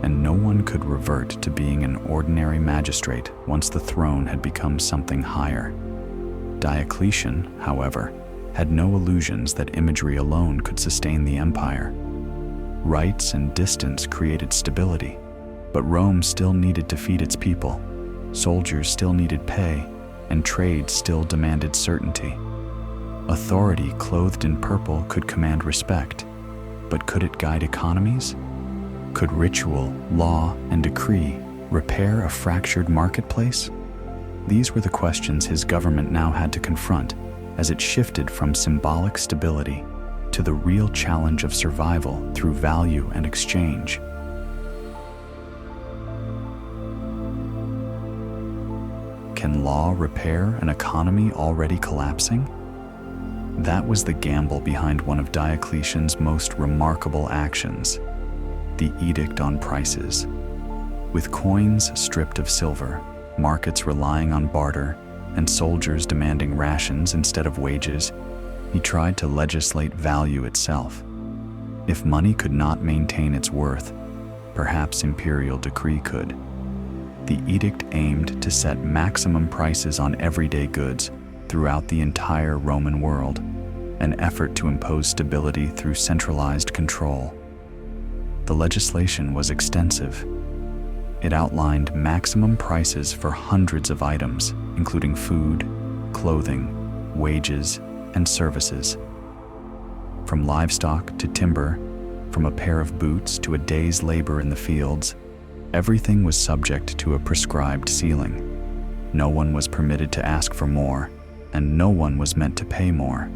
and no one could revert to being an ordinary magistrate once the throne had become something higher. Diocletian, however, had no illusions that imagery alone could sustain the empire. Rights and distance created stability, but Rome still needed to feed its people, soldiers still needed pay, and trade still demanded certainty. Authority clothed in purple could command respect, but could it guide economies? Could ritual, law, and decree repair a fractured marketplace? These were the questions his government now had to confront as it shifted from symbolic stability to the real challenge of survival through value and exchange. Can law repair an economy already collapsing? That was the gamble behind one of Diocletian's most remarkable actions, the Edict on Prices. With coins stripped of silver, markets relying on barter, and soldiers demanding rations instead of wages, he tried to legislate value itself. If money could not maintain its worth, perhaps imperial decree could. The edict aimed to set maximum prices on everyday goods throughout the entire Roman world, an effort to impose stability through centralized control. The legislation was extensive. It outlined maximum prices for hundreds of items, including food, clothing, wages, and services. From livestock to timber, from a pair of boots to a day's labor in the fields, everything was subject to a prescribed ceiling. No one was permitted to ask for more, and no one was meant to pay more.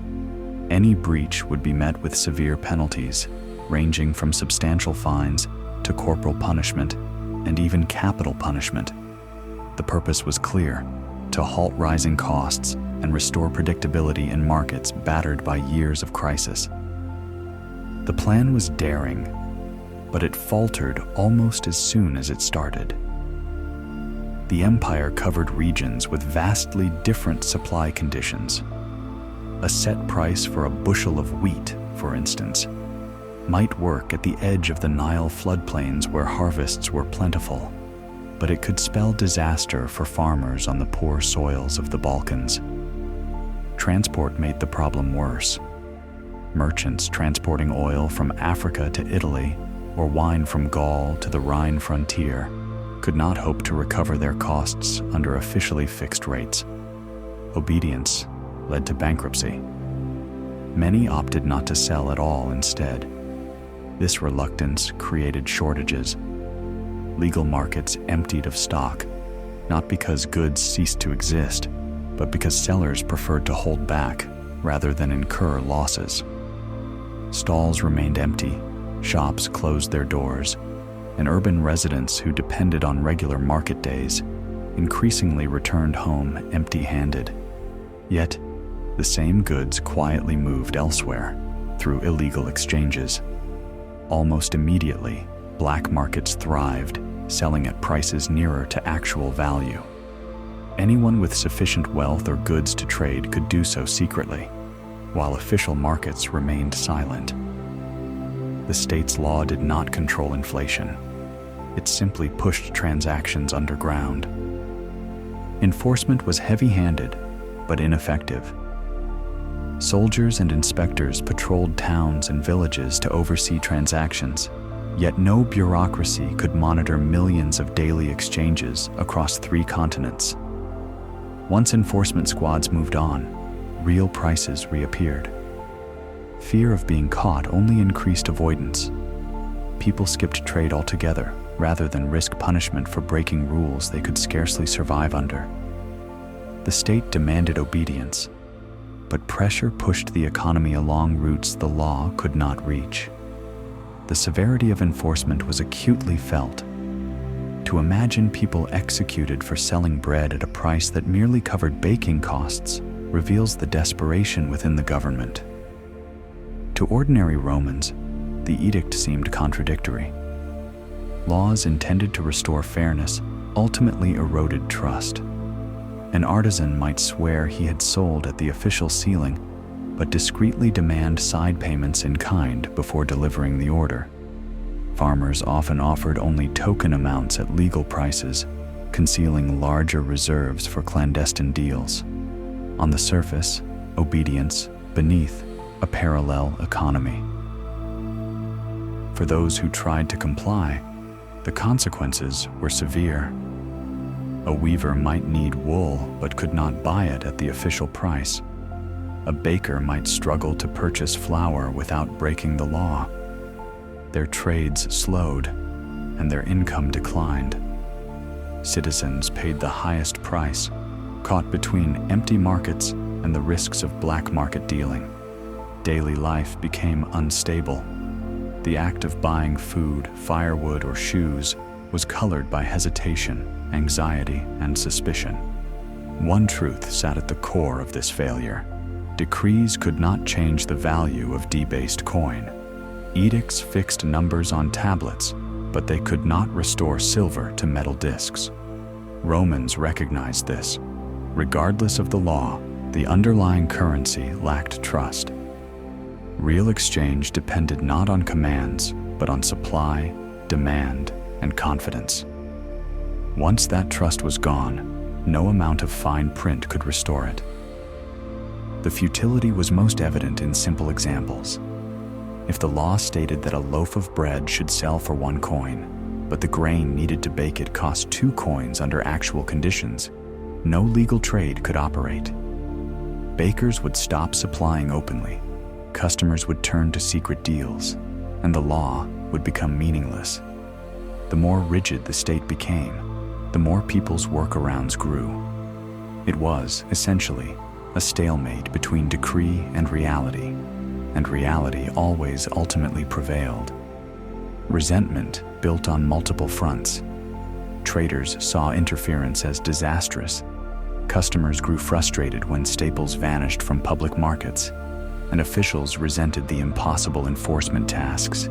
Any breach would be met with severe penalties, ranging from substantial fines to corporal punishment and even capital punishment. The purpose was clear: to halt rising costs and restore predictability in markets battered by years of crisis. The plan was daring, but it faltered almost as soon as it started. The empire covered regions with vastly different supply conditions. A set price for a bushel of wheat, for instance, might work at the edge of the Nile floodplains where harvests were plentiful, but it could spell disaster for farmers on the poor soils of the Balkans. Transport made the problem worse. Merchants transporting oil from Africa to Italy or wine from Gaul to the Rhine frontier could not hope to recover their costs under officially fixed rates. Obedience led to bankruptcy. Many opted not to sell at all instead. This reluctance created shortages. Legal markets emptied of stock, not because goods ceased to exist, but because sellers preferred to hold back rather than incur losses. Stalls remained empty, shops closed their doors, and urban residents who depended on regular market days increasingly returned home empty-handed. Yet, the same goods quietly moved elsewhere through illegal exchanges. Almost immediately, black markets thrived, selling at prices nearer to actual value. Anyone with sufficient wealth or goods to trade could do so secretly, while official markets remained silent. The state's law did not control inflation. It simply pushed transactions underground. Enforcement was heavy-handed, but ineffective. Soldiers and inspectors patrolled towns and villages to oversee transactions, yet no bureaucracy could monitor millions of daily exchanges across 3 continents. Once enforcement squads moved on, real prices reappeared. Fear of being caught only increased avoidance. People skipped trade altogether rather than risk punishment for breaking rules they could scarcely survive under. The state demanded obedience, but pressure pushed the economy along routes the law could not reach. The severity of enforcement was acutely felt. To imagine people executed for selling bread at a price that merely covered baking costs reveals the desperation within the government. To ordinary Romans, the edict seemed contradictory. Laws intended to restore fairness ultimately eroded trust. An artisan might swear he had sold at the official ceiling, but discreetly demand side payments in kind before delivering the order. Farmers often offered only token amounts at legal prices, concealing larger reserves for clandestine deals. On the surface, obedience; beneath, a parallel economy. For those who tried to comply, the consequences were severe. A weaver might need wool but could not buy it at the official price. A baker might struggle to purchase flour without breaking the law. Their trades slowed, and their income declined. Citizens paid the highest price, caught between empty markets and the risks of black market dealing. Daily life became unstable. The act of buying food, firewood, or shoes was colored by hesitation, anxiety, and suspicion. One truth sat at the core of this failure. Decrees could not change the value of debased coin. Edicts fixed numbers on tablets, but they could not restore silver to metal discs. Romans recognized this. Regardless of the law, the underlying currency lacked trust. Real exchange depended not on commands, but on supply, demand, and confidence. Once that trust was gone, no amount of fine print could restore it. The futility was most evident in simple examples. If the law stated that a loaf of bread should sell for 1 coin, but the grain needed to bake it cost 2 coins under actual conditions, no legal trade could operate. Bakers would stop supplying openly, customers would turn to secret deals, and the law would become meaningless. The more rigid the state became, the more people's workarounds grew. It was, essentially, a stalemate between decree and reality always ultimately prevailed. Resentment built on multiple fronts. Traders saw interference as disastrous. Customers grew frustrated when staples vanished from public markets, and officials resented the impossible enforcement tasks.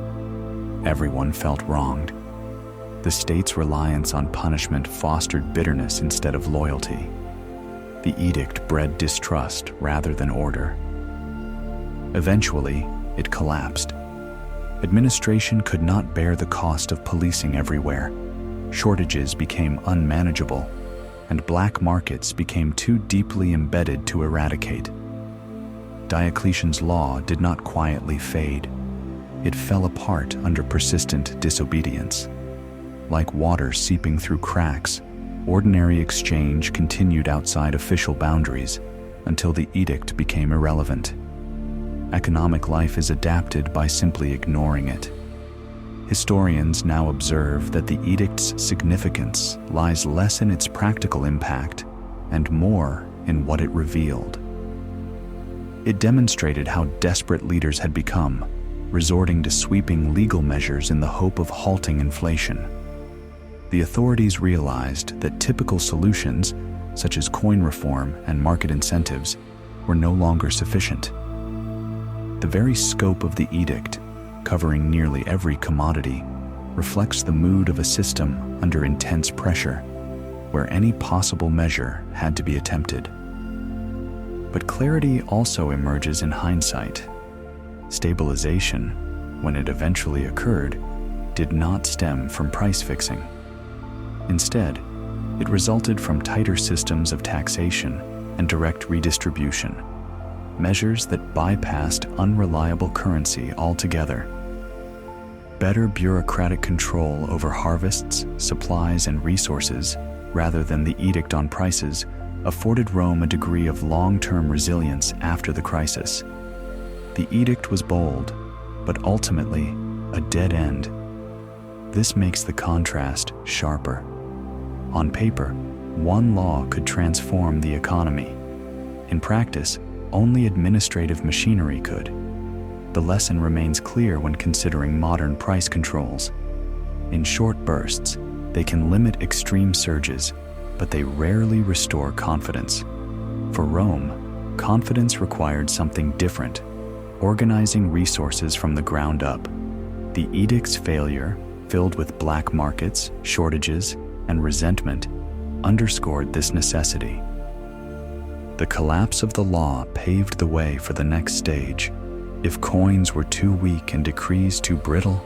Everyone felt wronged. The state's reliance on punishment fostered bitterness instead of loyalty. The edict bred distrust rather than order. Eventually, it collapsed. Administration could not bear the cost of policing everywhere. Shortages became unmanageable, and black markets became too deeply embedded to eradicate. Diocletian's law did not quietly fade. It fell apart under persistent disobedience. Like water seeping through cracks, ordinary exchange continued outside official boundaries until the edict became irrelevant. Economic life is adapted by simply ignoring it. Historians now observe that the edict's significance lies less in its practical impact and more in what it revealed. It demonstrated how desperate leaders had become, resorting to sweeping legal measures in the hope of halting inflation. The authorities realized that typical solutions, such as coin reform and market incentives, were no longer sufficient. The very scope of the edict, covering nearly every commodity, reflects the mood of a system under intense pressure, where any possible measure had to be attempted. But clarity also emerges in hindsight. Stabilization, when it eventually occurred, did not stem from price fixing. Instead, it resulted from tighter systems of taxation and direct redistribution, measures that bypassed unreliable currency altogether. Better bureaucratic control over harvests, supplies, and resources, rather than the edict on prices, afforded Rome a degree of long-term resilience after the crisis. The edict was bold, but ultimately a dead end. This makes the contrast sharper. On paper, one law could transform the economy. In practice, only administrative machinery could. The lesson remains clear when considering modern price controls. In short bursts, they can limit extreme surges, but they rarely restore confidence. For Rome, confidence required something different, organizing resources from the ground up. The edict's failure, filled with black markets, shortages, and resentment, underscored this necessity. The collapse of the law paved the way for the next stage. If coins were too weak and decrees too brittle,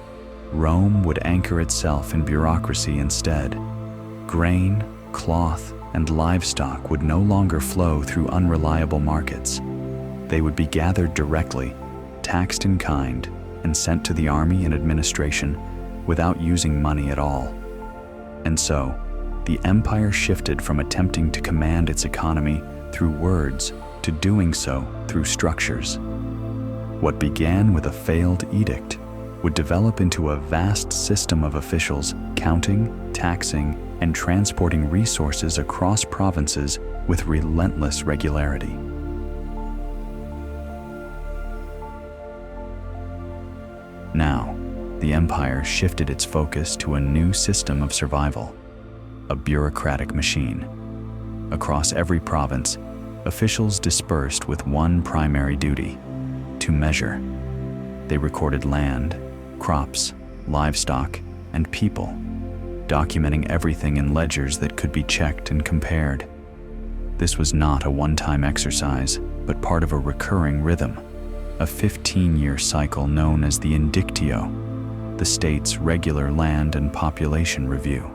Rome would anchor itself in bureaucracy instead. Grain, cloth, and livestock would no longer flow through unreliable markets. They would be gathered directly, taxed in kind, and sent to the army and administration without using money at all. And so, the empire shifted from attempting to command its economy through words to doing so through structures. What began with a failed edict would develop into a vast system of officials counting, taxing, and transporting resources across provinces with relentless regularity. Now, the empire shifted its focus to a new system of survival, a bureaucratic machine. Across every province, officials dispersed with one primary duty: to measure. They recorded land, crops, livestock, and people, documenting everything in ledgers that could be checked and compared. This was not a one-time exercise, but part of a recurring rhythm, a 15-year cycle known as the Indictio, the state's regular land and population review.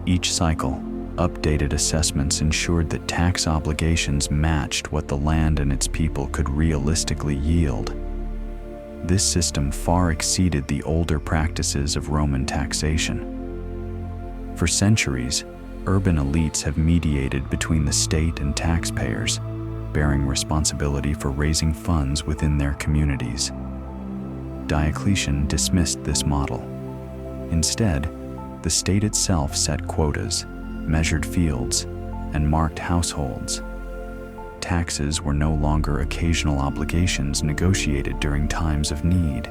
Each cycle, updated assessments ensured that tax obligations matched what the land and its people could realistically yield. This system far exceeded the older practices of Roman taxation. For centuries, urban elites have mediated between the state and taxpayers, bearing responsibility for raising funds within their communities. Diocletian dismissed this model. Instead, the state itself set quotas, measured fields, and marked households. Taxes were no longer occasional obligations negotiated during times of need.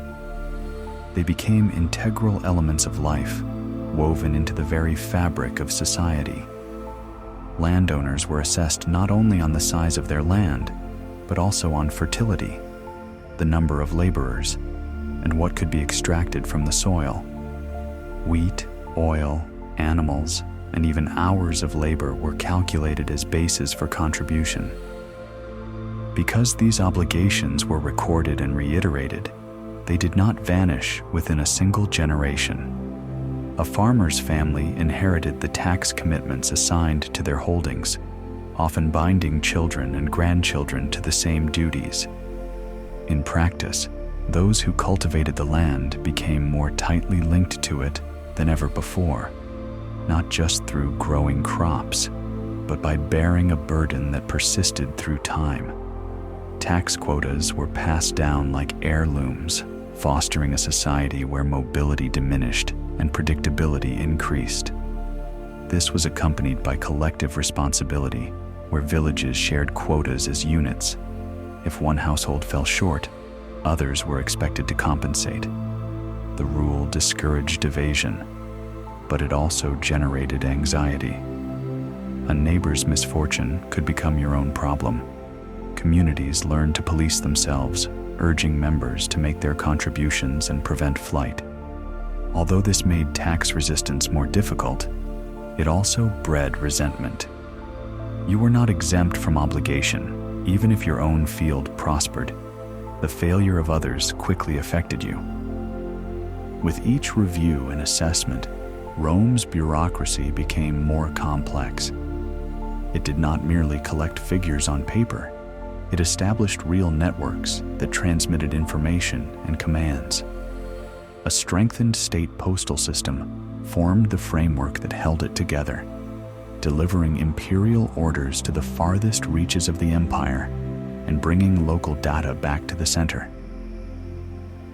They became integral elements of life, woven into the very fabric of society. Landowners were assessed not only on the size of their land, but also on fertility, the number of laborers, and what could be extracted from the soil. Wheat, oil, animals, and even hours of labor were calculated as bases for contribution. Because these obligations were recorded and reiterated, they did not vanish within a single generation. A farmer's family inherited the tax commitments assigned to their holdings, often binding children and grandchildren to the same duties. In practice, those who cultivated the land became more tightly linked to it than ever before, not just through growing crops, but by bearing a burden that persisted through time. Tax quotas were passed down like heirlooms, fostering a society where mobility diminished and predictability increased. This was accompanied by collective responsibility, where villages shared quotas as units. If one household fell short, others were expected to compensate. The rule discouraged evasion, but it also generated anxiety. A neighbor's misfortune could become your own problem. Communities learned to police themselves, urging members to make their contributions and prevent flight. Although this made tax resistance more difficult, it also bred resentment. You were not exempt from obligation, even if your own field prospered. The failure of others quickly affected you. With each review and assessment, Rome's bureaucracy became more complex. It did not merely collect figures on paper. It established real networks that transmitted information and commands. A strengthened state postal system formed the framework that held it together, delivering imperial orders to the farthest reaches of the empire and bringing local data back to the center.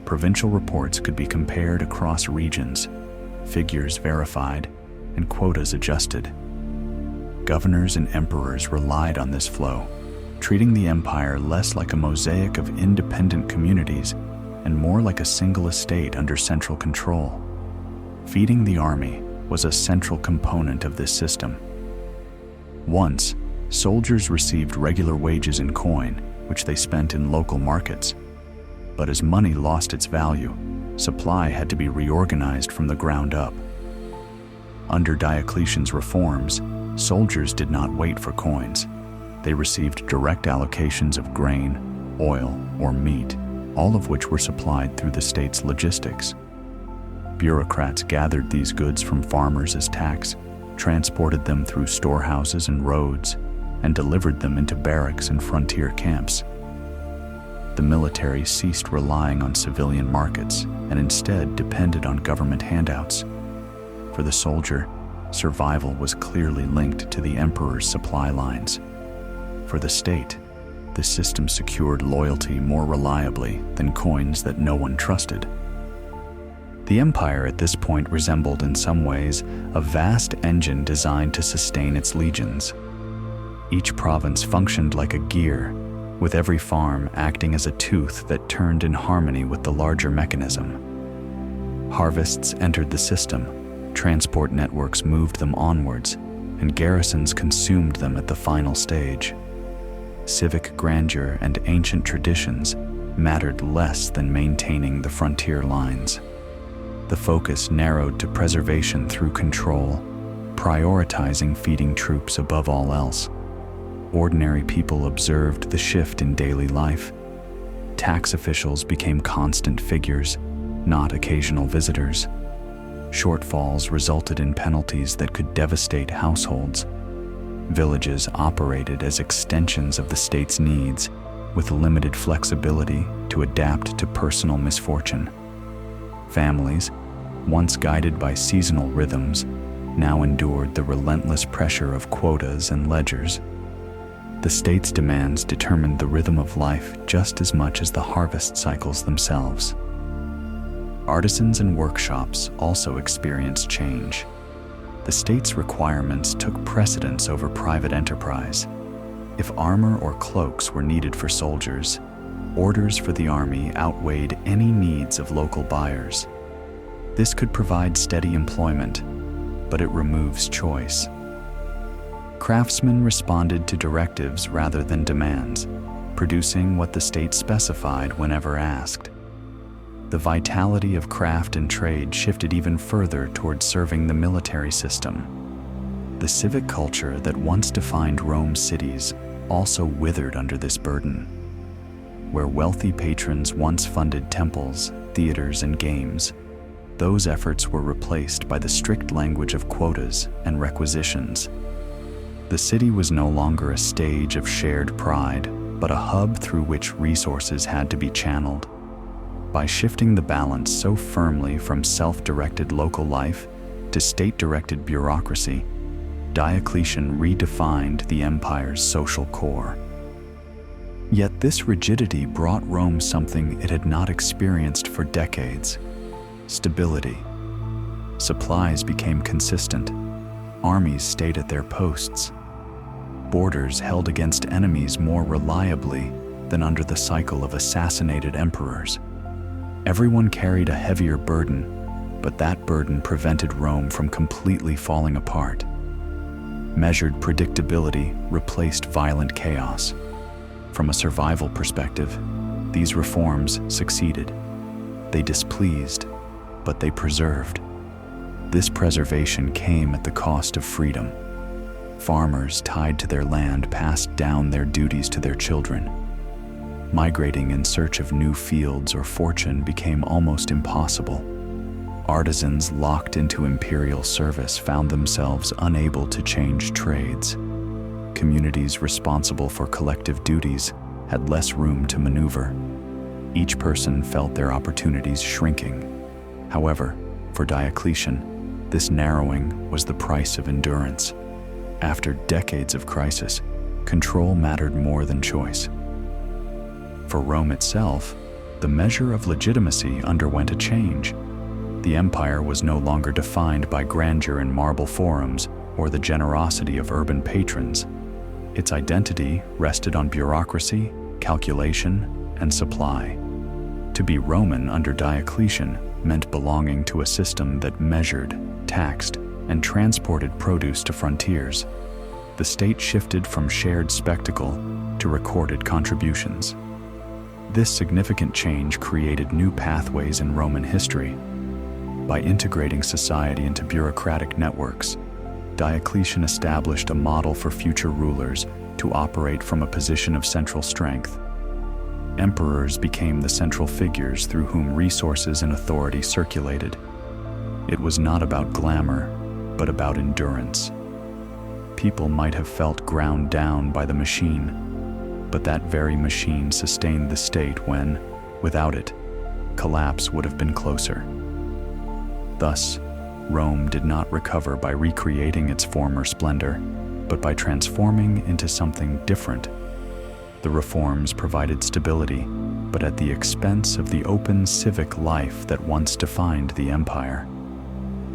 Provincial reports could be compared across regions, figures verified, and quotas adjusted. Governors and emperors relied on this flow, treating the empire less like a mosaic of independent communities and more like a single estate under central control. Feeding the army was a central component of this system. Once, soldiers received regular wages in coin, which they spent in local markets. But as money lost its value, supply had to be reorganized from the ground up. Under Diocletian's reforms, soldiers did not wait for coins. They received direct allocations of grain, oil, or meat, all of which were supplied through the state's logistics. Bureaucrats gathered these goods from farmers as tax, transported them through storehouses and roads, and delivered them into barracks and frontier camps. The military ceased relying on civilian markets and instead depended on government handouts. For the soldier, survival was clearly linked to the emperor's supply lines. For for the state, this system secured loyalty more reliably than coins that no one trusted. The empire at this point resembled in some ways a vast engine designed to sustain its legions. Each province functioned like a gear, with every farm acting as a tooth that turned in harmony with the larger mechanism. Harvests entered the system, transport networks moved them onwards, and garrisons consumed them at the final stage. Civic grandeur and ancient traditions mattered less than maintaining the frontier lines. The focus narrowed to preservation through control, prioritizing feeding troops above all else. Ordinary people observed the shift in daily life. Tax officials became constant figures, not occasional visitors. Shortfalls resulted in penalties that could devastate households. Villages operated as extensions of the state's needs, with limited flexibility to adapt to personal misfortune. Families, once guided by seasonal rhythms, now endured the relentless pressure of quotas and ledgers. The state's demands determined the rhythm of life just as much as the harvest cycles themselves. Artisans and workshops also experienced change. The state's requirements took precedence over private enterprise. If armor or cloaks were needed for soldiers, orders for the army outweighed any needs of local buyers. This could provide steady employment, but it removes choice. Craftsmen responded to directives rather than demands, producing what the state specified whenever asked. The vitality of craft and trade shifted even further towards serving the military system. The civic culture that once defined Rome's cities also withered under this burden. Where wealthy patrons once funded temples, theaters, and games, those efforts were replaced by the strict language of quotas and requisitions. The city was no longer a stage of shared pride, but a hub through which resources had to be channeled. By shifting the balance so firmly from self-directed local life to state-directed bureaucracy, Diocletian redefined the empire's social core. Yet this rigidity brought Rome something it had not experienced for decades: stability. Supplies became consistent. Armies stayed at their posts. Borders held against enemies more reliably than under the cycle of assassinated emperors. Everyone carried a heavier burden, but that burden prevented Rome from completely falling apart. Measured predictability replaced violent chaos. From a survival perspective, these reforms succeeded. They displeased, but they preserved. This preservation came at the cost of freedom. Farmers tied to their land passed down their duties to their children. Migrating in search of new fields or fortune became almost impossible. Artisans locked into imperial service found themselves unable to change trades. Communities responsible for collective duties had less room to maneuver. Each person felt their opportunities shrinking. However, for Diocletian, this narrowing was the price of endurance. After decades of crisis, control mattered more than choice. For Rome itself, the measure of legitimacy underwent a change. The empire was no longer defined by grandeur in marble forums or the generosity of urban patrons. Its identity rested on bureaucracy, calculation, and supply. To be Roman under Diocletian meant belonging to a system that measured, taxed, and transported produce to frontiers. The state shifted from shared spectacle to recorded contributions. This significant change created new pathways in Roman history. By integrating society into bureaucratic networks, Diocletian established a model for future rulers to operate from a position of central strength. Emperors became the central figures through whom resources and authority circulated. It was not about glamour, but about endurance. People might have felt ground down by the machine, but that very machine sustained the state when, without it, collapse would have been closer. Thus, Rome did not recover by recreating its former splendor, but by transforming into something different The reforms provided stability, but at the expense of the open civic life that once defined the empire.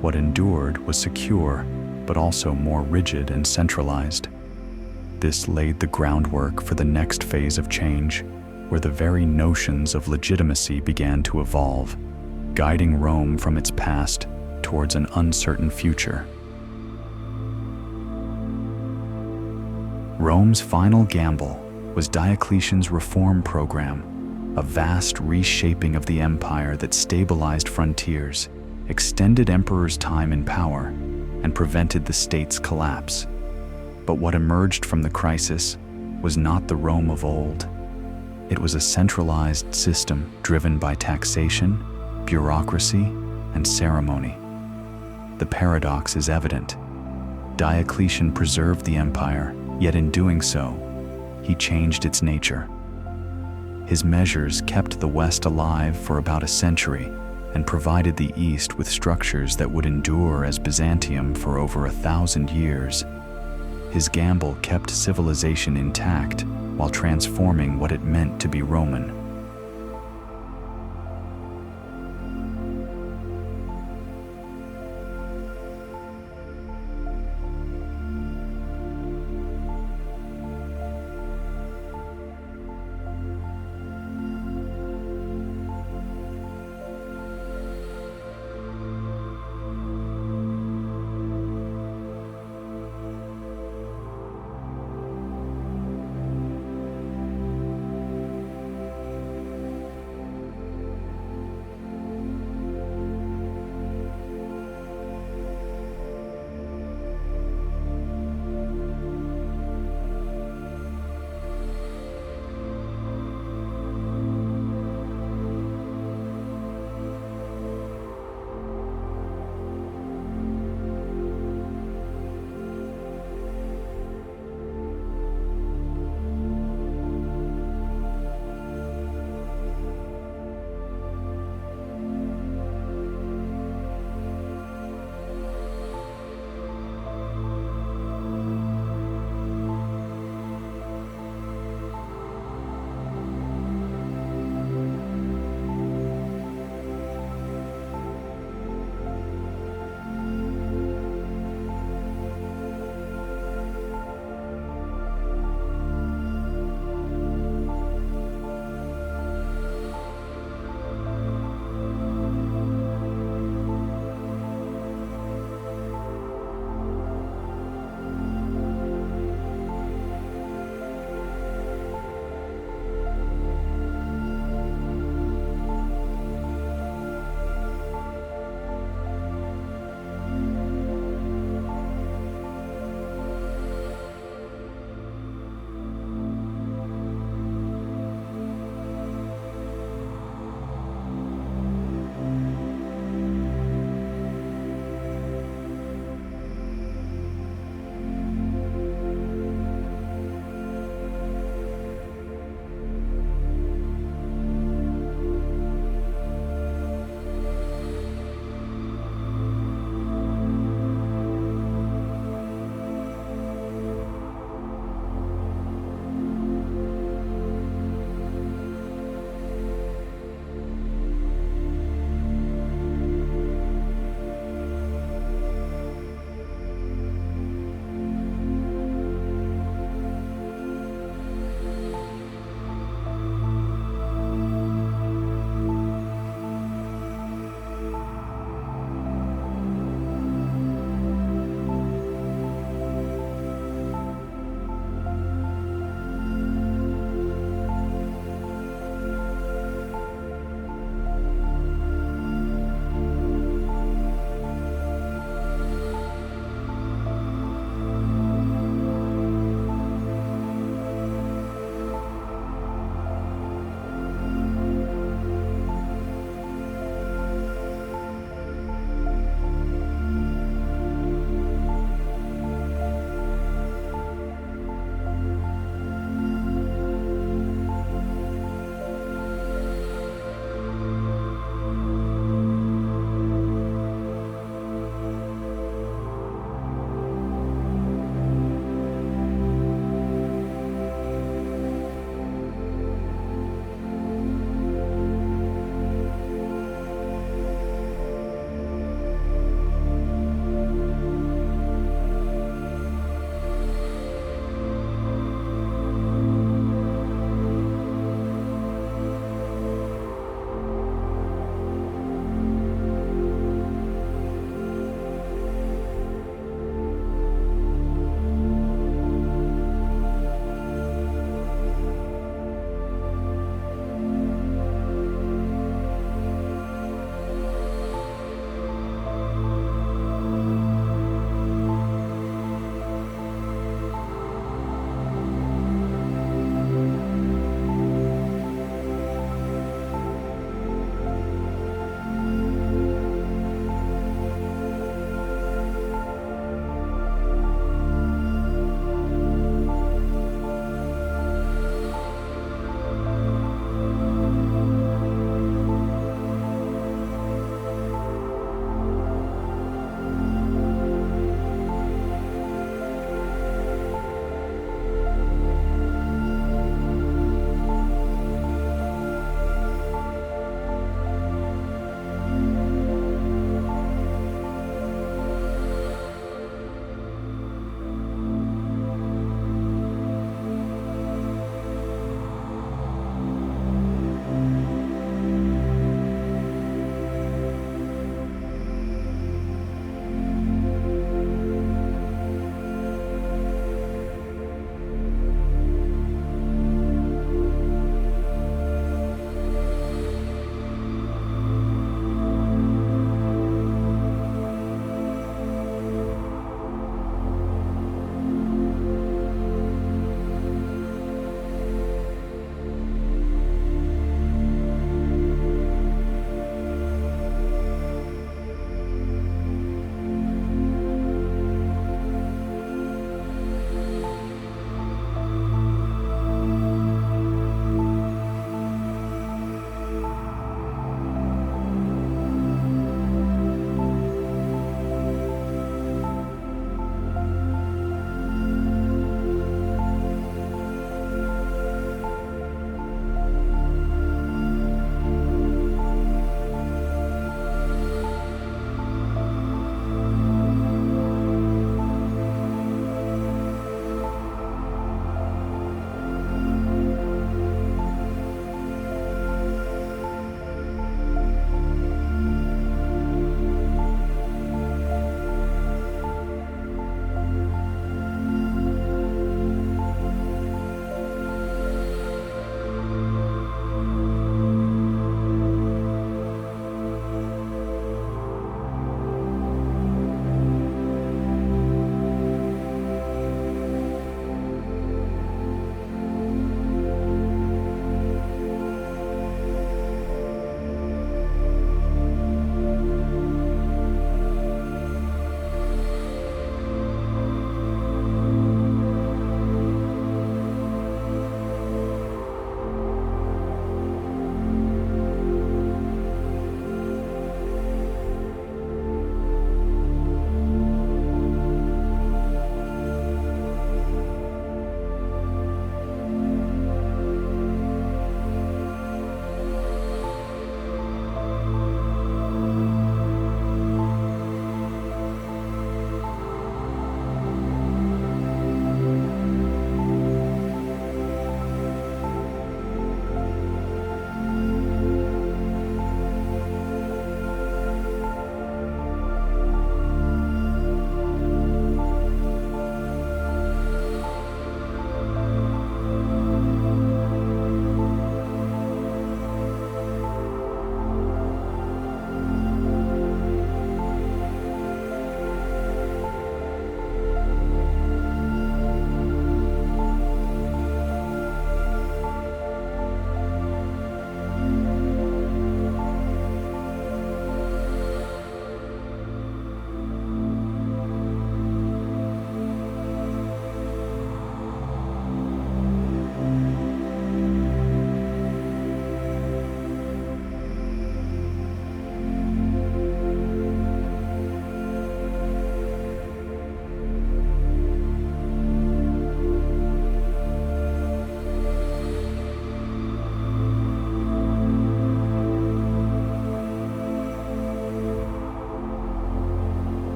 What endured was secure, but also more rigid and centralized. This laid the groundwork for the next phase of change, where the very notions of legitimacy began to evolve, guiding Rome from its past towards an uncertain future. Rome's final gamble was Diocletian's reform program, a vast reshaping of the empire that stabilized frontiers, extended emperors' time in power, and prevented the state's collapse. But what emerged from the crisis was not the Rome of old. It was a centralized system driven by taxation, bureaucracy, and ceremony. The paradox is evident. Diocletian preserved the empire, yet in doing so, he changed its nature. His measures kept the West alive for about a century and provided the East with structures that would endure as Byzantium for over 1,000 years. His gamble kept civilization intact while transforming what it meant to be Roman.